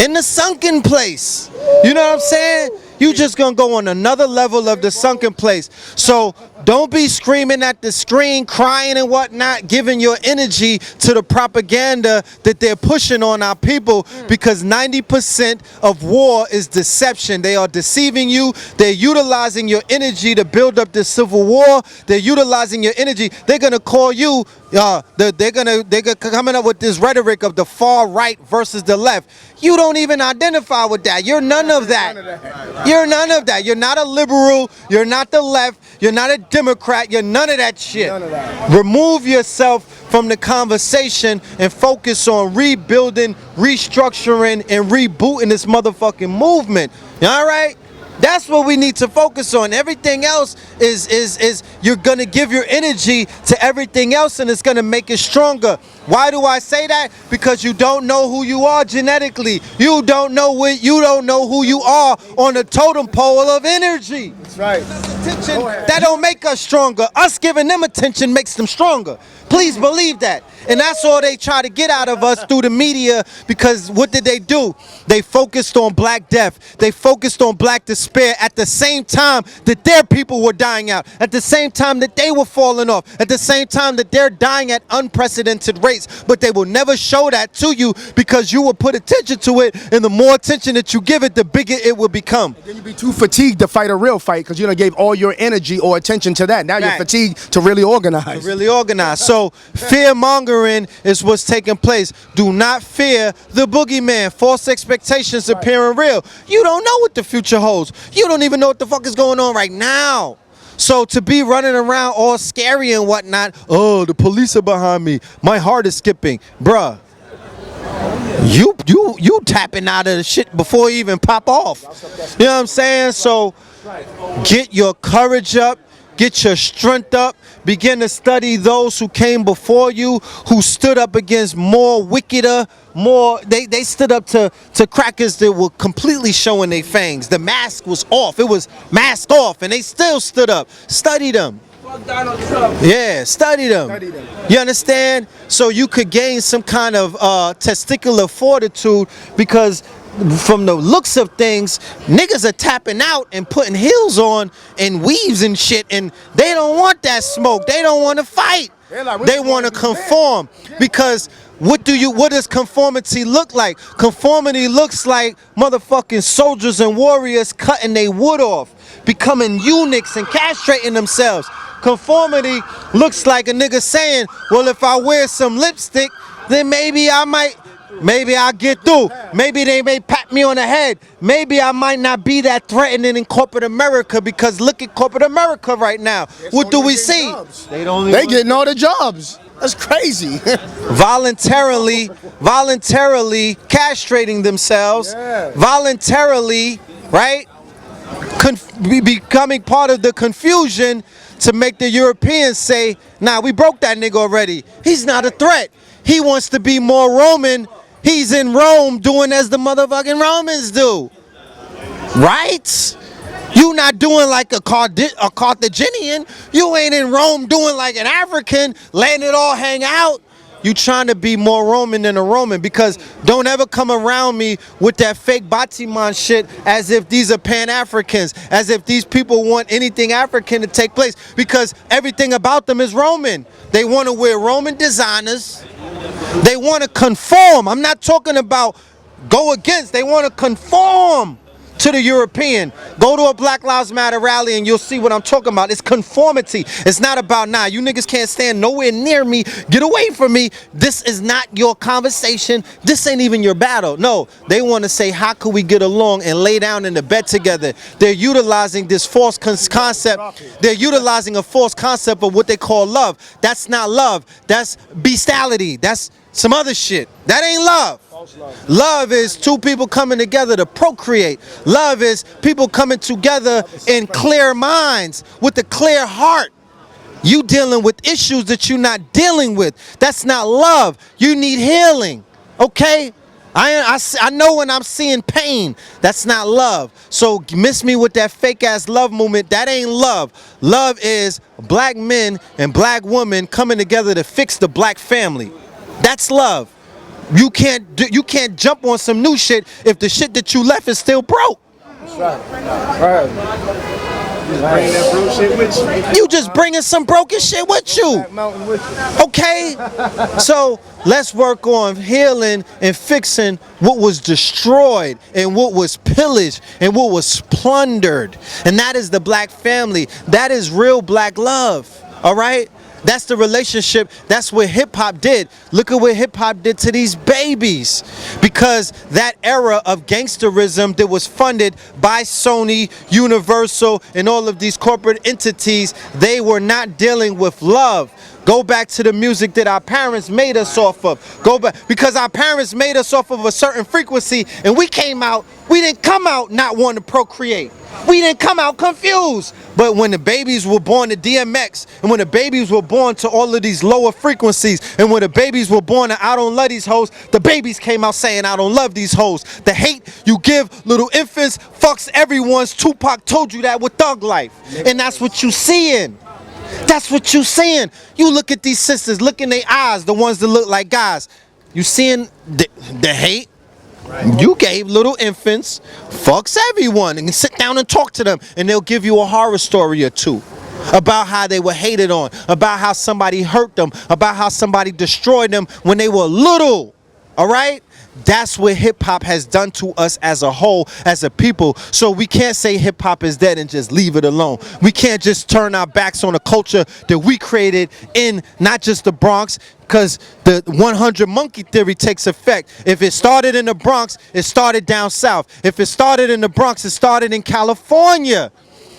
In the sunken place. You know what I'm saying? You just gonna go on another level of the sunken place. So don't be screaming at the screen, crying and whatnot, giving your energy to the propaganda that they're pushing on our people, because 90% of war is deception. They are deceiving you. They're utilizing your energy to build up this civil war. They're utilizing your energy. They're gonna call you. They're gonna coming up with this rhetoric of the far right versus the left. You don't even identify with that. You're none of that. You're none of that. You're not a liberal. You're not the left. You're not a Democrat. You're none of that shit. None of that. Remove yourself from the conversation and focus on rebuilding, restructuring, and rebooting this motherfucking movement. All right? That's what we need to focus on. Everything else is you're going to give your energy to everything else, and it's going to make it stronger. Why do I say that? Because you don't know who you are genetically. You don't know who you are on the totem pole of energy. That's right. Attention, that don't make us stronger. Us giving them attention makes them stronger. Please believe that. And that's all they try to get out of us through the media, because what did they do? They focused on black death. They focused on black despair at the same time that their people were dying out, at the same time that they were falling off, at the same time that they're dying at unprecedented rates. But they will never show that to you, because you will put attention to it, and the more attention that you give it, the bigger it will become. And then you be too fatigued to fight a real fight, because you done gave all your energy or attention to that. Now you're fatigued to really organize. So fear-mongering is what's taking place. Do not fear the boogeyman. False expectations appearing real. You don't know what the future holds. You don't even know what the fuck is going on right now. So to be running around all scary and whatnot, oh, the police are behind me, my heart is skipping. Bruh, you tapping out of the shit before you even pop off. You know what I'm saying? So get your courage up. Get your strength up. Begin to study those who came before you, who stood up against more wickeder, they stood up to crackers that were completely showing their fangs. The mask was off. It was masked off, and they still stood up. Study them. Yeah, study them. You understand? So you could gain some kind of testicular fortitude, because from the looks of things, niggas are tapping out and putting heels on and weaves and shit, and they don't want that smoke. They don't want to fight. They want to conform, because what does conformity look like? Conformity looks like motherfucking soldiers and warriors cutting their wood off, becoming eunuchs and castrating themselves. Conformity looks like a nigga saying, well, if I wear some lipstick, then maybe I'll get through. Maybe they may pat me on the head. Maybe I might not be that threatening in corporate America, because look at corporate America right now. What do we see? They getting all the jobs. That's crazy. voluntarily castrating themselves, voluntarily, right? Becoming part of the confusion to make the Europeans say, nah, we broke that nigga already. He's not a threat. He wants to be more Roman. He's in Rome doing as the motherfucking Romans do. Right? You not doing like a Carthaginian. You ain't in Rome doing like an African, letting it all hang out. You trying to be more Roman than a Roman, because don't ever come around me with that fake Batiman shit as if these are Pan-Africans, as if these people want anything African to take place, because everything about them is Roman. They want to wear Roman designers. They want to conform. I'm not talking about go against. They want to conform to the European. Go to a Black Lives Matter rally and you'll see what I'm talking about. It's conformity. It's not about, nah, you niggas can't stand nowhere near me. Get away from me. This is not your conversation. This ain't even your battle. No, they want to say, how can we get along and lay down in the bed together? They're utilizing this false concept. They're utilizing a false concept of what they call love. That's not love. That's bestiality. That's some other shit. That ain't love. Love is two people coming together to procreate. Love is people coming together in clear minds with a clear heart. You dealing with issues that you're not dealing with. That's not love. You need healing. Okay? I know when I'm seeing pain, that's not love. So miss me with that fake ass love movement. That ain't love. Love is black men and black women coming together to fix the black family. That's love. You can't jump on some new shit if the shit that you left is still broke. You just bringing some broken shit with you. Okay? So let's work on healing and fixing what was destroyed and what was pillaged and what was plundered. And that is the black family. That is real black love. All right? That's the relationship. That's what hip hop did. Look at what hip hop did to these babies. Because that era of gangsterism that was funded by Sony, Universal, and all of these corporate entities, they were not dealing with love. Go back to the music that our parents made us off of. Go back, because our parents made us off of a certain frequency, and we didn't come out not wanting to procreate. We didn't come out confused. But when the babies were born to DMX, and when the babies were born to all of these lower frequencies, and when the babies were born to I don't love these hoes, the babies came out saying I don't love these hoes. The hate you give little infants fucks everyone's. Tupac told you that with Thug Life. And that's what you seeing. That's what you seeing. You look at these sisters, look in their eyes, the ones that look like guys. You seeing the hate? You gave little infants, fucks everyone, and sit down and talk to them, and they'll give you a horror story or two about how they were hated on, about how somebody hurt them, about how somebody destroyed them when they were little. All right? That's what hip hop has done to us as a whole, as a people. So we can't say hip hop is dead and just leave it alone. We can't just turn our backs on a culture that we created in not just the Bronx, because the 100 monkey theory takes effect. If it started in the Bronx, it started down south. If it started in the Bronx, it started in California.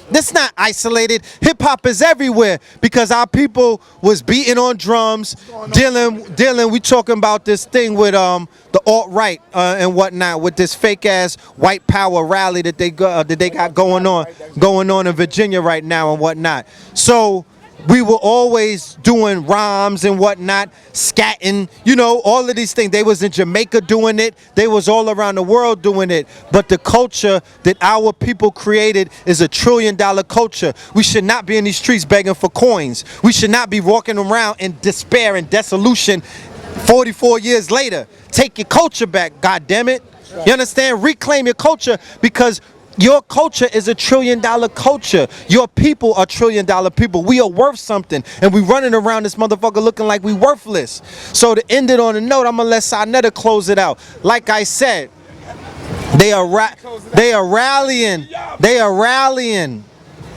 That's not isolated. Hip hop is everywhere because our people was beating on drums, dealing. We talking about this thing with the alt-right and whatnot, with this fake ass white power rally that they got going on in Virginia right now and whatnot. So we were always doing rhymes and whatnot, scatting, all of these things. They was in Jamaica doing it. They was all around the world doing it. But the culture that our people created is $1 trillion culture. We should not be in these streets begging for coins. We should not be walking around in despair and dissolution 44 years later. Take your culture back, God damn it. You understand? Reclaim your culture, because your culture is $1 trillion culture. Your people are $1 trillion people. We are worth something, and we running around this motherfucker looking like we worthless. So to end it on a note, I'm gonna let Sarnetta close it out. Like I said, they are rallying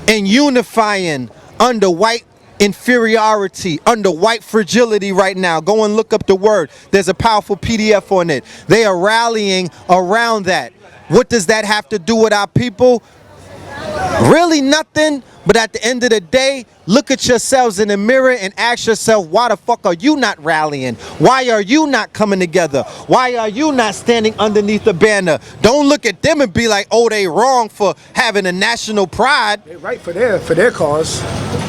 and unifying under white inferiority, under white fragility right now. Go and look up the word. There's a powerful PDF on it. They are rallying around that. What does that have to do with our people? Really nothing. But at the end of the day, look at yourselves in the mirror and ask yourself, why the fuck are you not rallying? Why are you not coming together? Why are you not standing underneath the banner? Don't look at them and be like, oh, they wrong for having a national pride. They're right for their cause.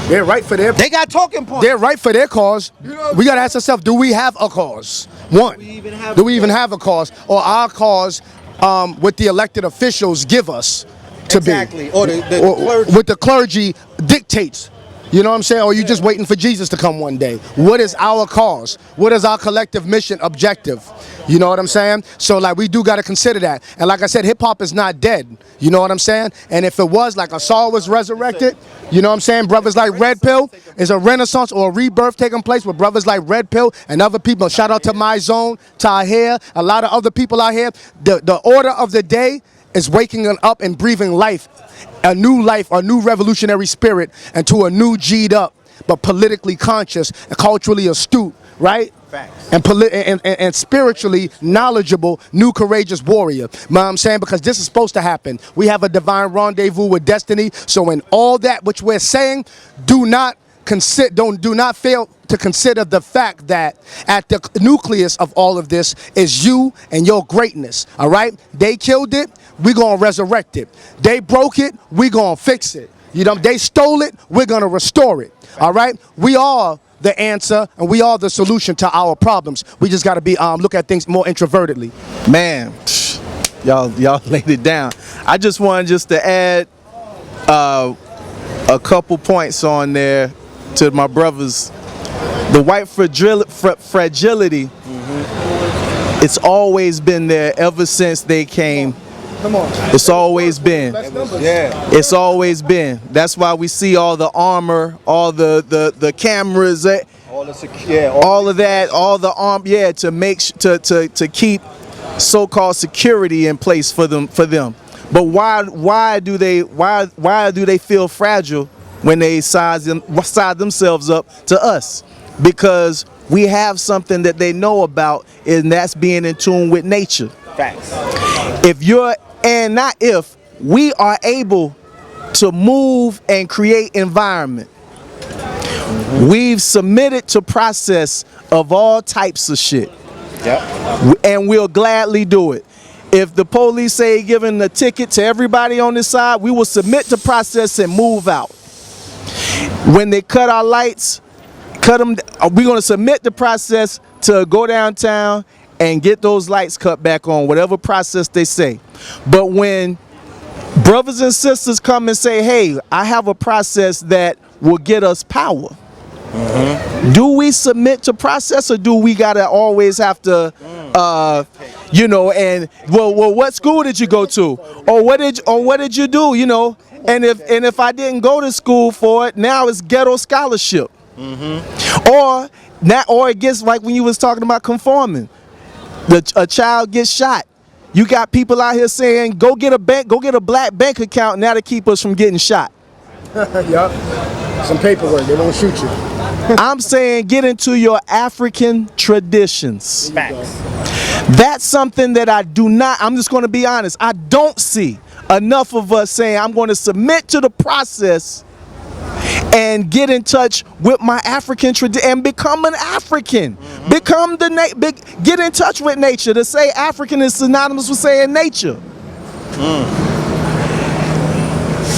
They're right for their. They got talking points. They're right for their cause. We gotta ask ourselves, do we have a cause? One, do we even have a cause? Or our cause, what the elected officials give us to exactly. be. Or the clergy. What the clergy dictates. You know what I'm saying? Or you just waiting for Jesus to come one day. What is our cause? What is our collective mission objective? You know what I'm saying? So like we do got to consider that. And like I said, hip hop is not dead. You know what I'm saying? And if it was, like a soul was resurrected, you know what I'm saying? Brothers like Red Pill, is a renaissance or a rebirth taking place with brothers like Red Pill and other people. Shout out to My Zone, Tahir, a lot of other people out here. The order of the day is waking up and breathing life, a new revolutionary spirit into a new G'd up, but politically conscious and culturally astute, right? Facts. And spiritually knowledgeable, new courageous warrior. You know what I'm saying? Because this is supposed to happen. We have a divine rendezvous with destiny. So in all that which we're saying, do not fail to consider the fact that at the nucleus of all of this is you and your greatness. All right? They killed it, we gonna resurrect it. They broke it, we gonna fix it. They stole it, we're gonna restore it. All right? We are the answer and we are the solution to our problems. We just gotta be look at things more introvertedly. Man, y'all laid it down. I just wanted to add a couple points on there to my brothers. The white fragility, it's always been there ever since they came. Come on. It's always been. It's always been. That's why we see all the armor, all the cameras, all of that, all the arm, to make to keep so-called security in place for them. But why do they feel fragile when they size themselves up to us? Because we have something that they know about, and that's being in tune with nature. Facts. We are able to move and create environment. We've submitted to process of all types of shit. Yep. And we'll gladly do it. If the police say giving a ticket to everybody on this side, we will submit to process and move out. When they cut our lights, we're going to submit the process to go downtown and get those lights cut back on, whatever process they say. But when brothers and sisters come and say, hey, I have a process that will get us power, do we submit to process, or do we gotta always have to what school did you go to, or what did you do, and if I didn't go to school for it, now it's ghetto scholarship. Or it gets like when you was talking about conforming, a child gets shot. You got people out here saying, go get a black bank account now to keep us from getting shot. Yup. Some paperwork, they won't shoot you. I'm saying get into your African traditions. Facts. That's something that I'm just going to be honest, I don't see enough of us saying I'm going to submit to the process and get in touch with my African tradition and become an African. Become get in touch with nature. To say African is synonymous with saying nature.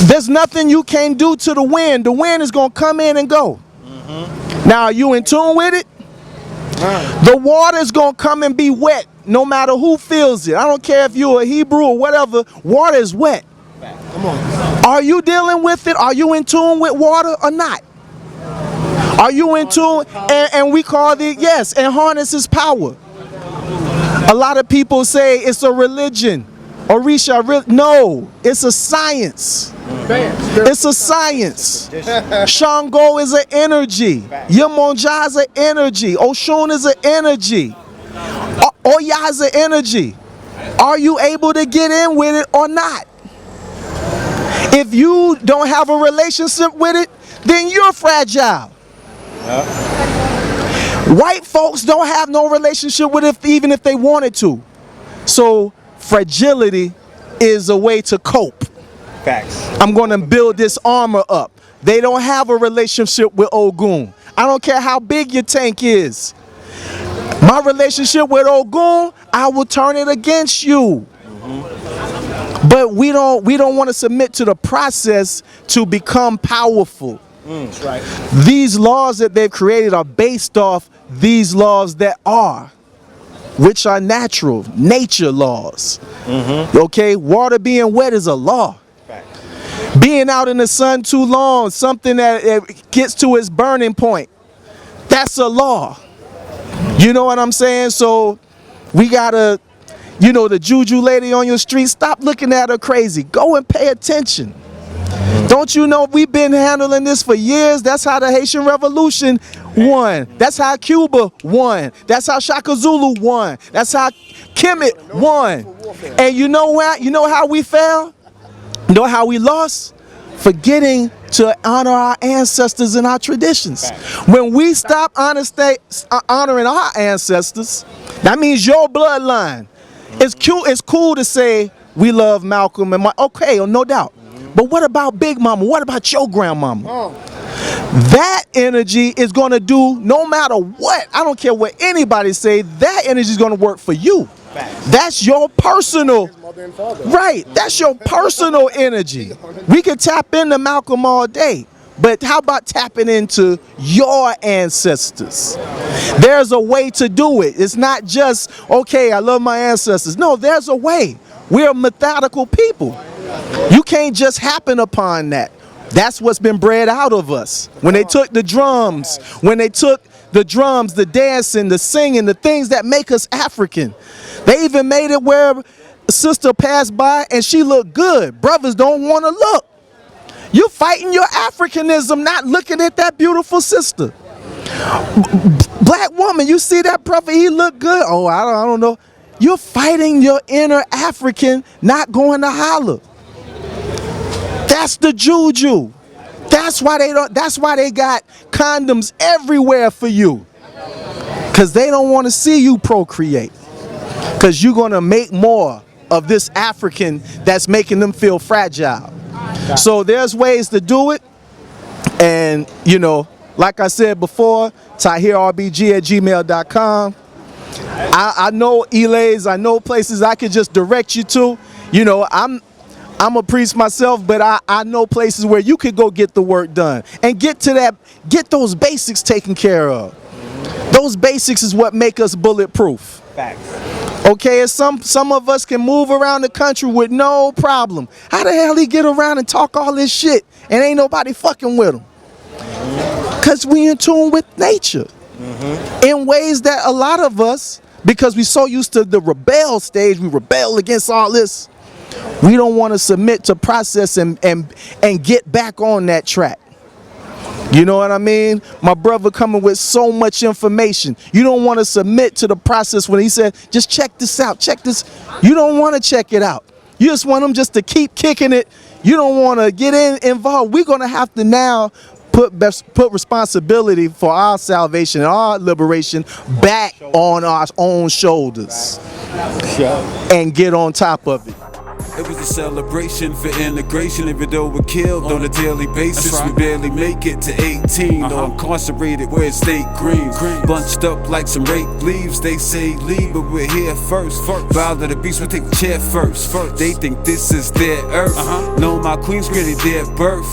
There's nothing you can do to the wind. The wind is going to come in and go. Now, are you in tune with it? The water is going to come and be wet no matter who feels it. I don't care if you're a Hebrew or whatever. Water is wet. Come on. Are you dealing with it? Are you in tune with water or not? Are you in tune? And we call it, yes, and harness its power. A lot of people say it's a religion. Orisha, no, it's a science. It's a science. Shango is an energy. Yemonja is an energy. Oshun is an energy. Oya is an energy. Are you able to get in with it or not? If you don't have a relationship with it, then you're fragile. White folks don't have no relationship with it even if they wanted to. So fragility is a way to cope. Facts. I'm going to build this armor up. They don't have a relationship with Ogun. I don't care how big your tank is. My relationship with Ogun, I will turn it against you. But we don't want to submit to the process to become powerful. That's right. These laws that they've created are based off these laws that are, which are natural, nature laws. Okay, water being wet is a law. Being out in the sun too long, something that gets to its burning point, that's a law. You know what I'm saying? So we gotta, the juju lady on your street, stop looking at her crazy. Go and pay attention. Don't you know we've been handling this for years? That's how the Haitian Revolution won. That's how Cuba won. That's how Shaka Zulu won. That's how Kemet won. And you know what? You know how we fell? You know how we lost? Forgetting to honor our ancestors and our traditions. When we stop honoring our ancestors, that means your bloodline. It's cool to say we love Malcolm and okay, no doubt. But what about Big Mama? What about your grandmama? That energy is going to do no matter what. I don't care what anybody say. That energy is going to work for you. That's your personal, right, that's your personal energy. We could tap into Malcolm all day, but how about tapping into your ancestors? There's a way to do it. It's not just, okay, I love my ancestors. No, there's a way. We're methodical people. You can't just happen upon that. That's what's been bred out of us. When they took the drums, the dancing, the singing, the things that make us African. They even made it where a sister passed by and she looked good. Brothers don't want to look. You're fighting your Africanism, not looking at that beautiful sister. Black woman, you see that brother, he look good. Oh, I don't know. You're fighting your inner African, not going to holler. That's the juju. That's why they got condoms everywhere for you. Cause they don't want to see you procreate. Cause you're gonna make more of this African that's making them feel fragile. So there's ways to do it. And you know, like I said before, Tahir RBG at gmail.com. I know Elays, I know places I could just direct you to. You know, I'm a priest myself, but I know places where you could go get the work done and get those basics taken care of. Those basics is what make us bulletproof. Facts. Okay, some of us can move around the country with no problem. How the hell he get around and talk all this shit and ain't nobody fucking with him? Cause we in tune with nature in ways that a lot of us, because we so used to the rebel stage, we rebel against all this. We don't want to submit to process and get back on that track. You know what I mean? My brother coming with so much information. You don't want to submit to the process when he said, just check this out, check this. You don't want to check it out. You just want them just to keep kicking it. You don't want to get involved. We're going to have to now put responsibility for our salvation and our liberation back on our own shoulders and get on top of it. It was a celebration for integration, even though we're killed on a daily basis. We barely make it to 18 or incarcerated where it stayed green. Bunched up like some rape leaves, they say leave, but we're here first. Bow to the beast, we take the chair first. They think this is their earth. No, my queen's really their birth.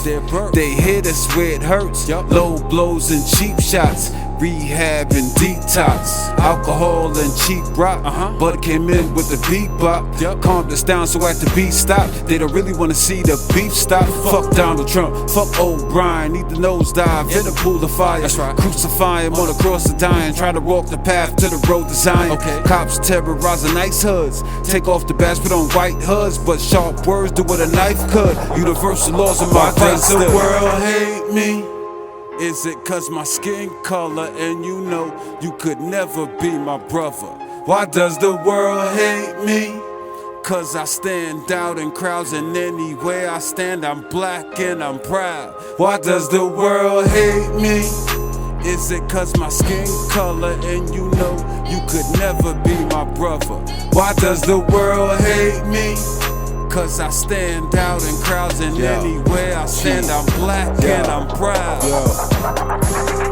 They hit us where it hurts. Low blows and cheap shots. Rehab and detox, alcohol and cheap rock. But came in with the bebop, calmed us down so at the beat stop. They don't really want to see the beef stop. Fuck Donald Trump, fuck O'Brien, need the nosedive in a pool of fire. Crucify him on the cross of dying, trying to walk the path to the road to Zion. Cops terrorizing nice hoods, take off the badge, put on white hoods, but sharp words do what a knife could. Universal laws of my face. Does the world hate me? Is it cause my skin color and you know you could never be my brother? Why does the world hate me? Cause I stand out in crowds and anywhere I stand I'm black and I'm proud. Why does the world hate me? Is it cause my skin color and you know you could never be my brother? Why does the world hate me? Cause I stand out in crowds and anywhere I stand I'm black and I'm proud.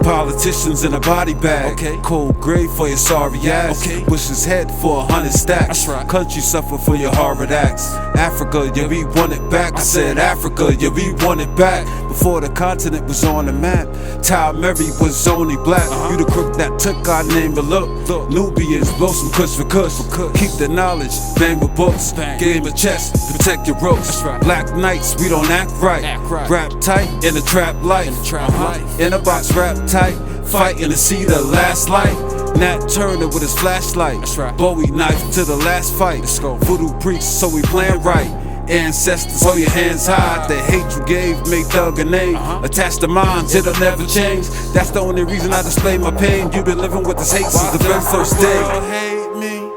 Politicians in a body bag, cold grave for your sorry ass. Wish his head for 100 stacks. Country suffer for your horrid acts. Africa, yeah, we want it back. I said Africa, yeah, we want it back. Before the continent was on the map, Tyler Mary was only black. You the crook that took our name, but look, Nubians blow some kush for kush. Keep the knowledge, bang with books, game of chess, protect your ropes. Black nights, we don't act right. Rap tight in a trap life. In a box, rap tight, fighting to see the last light. Nat Turner with his flashlight, Bowie knife to the last fight. Voodoo priest, so we playing right. Ancestors, hold your hands high. The hate you gave made Thug a name. Attached to minds, it'll never change. That's the only reason I display my pain. You've been living with this hate since the very first day. Hate me?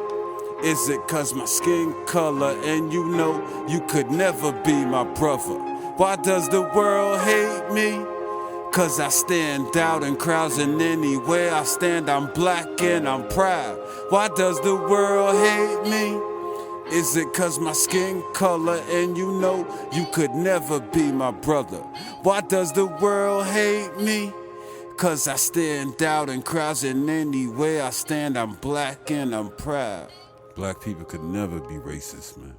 Is it cause my skin color and you know you could never be my brother? Why does the world hate me? Cause I stand out in crowds and anywhere I stand I'm black and I'm proud. Why does the world hate me? Is it cause my skin color and you know you could never be my brother? Why does the world hate me? Cause I stand out in crowds and anywhere I stand I'm black and I'm proud. Black people could never be racist, man.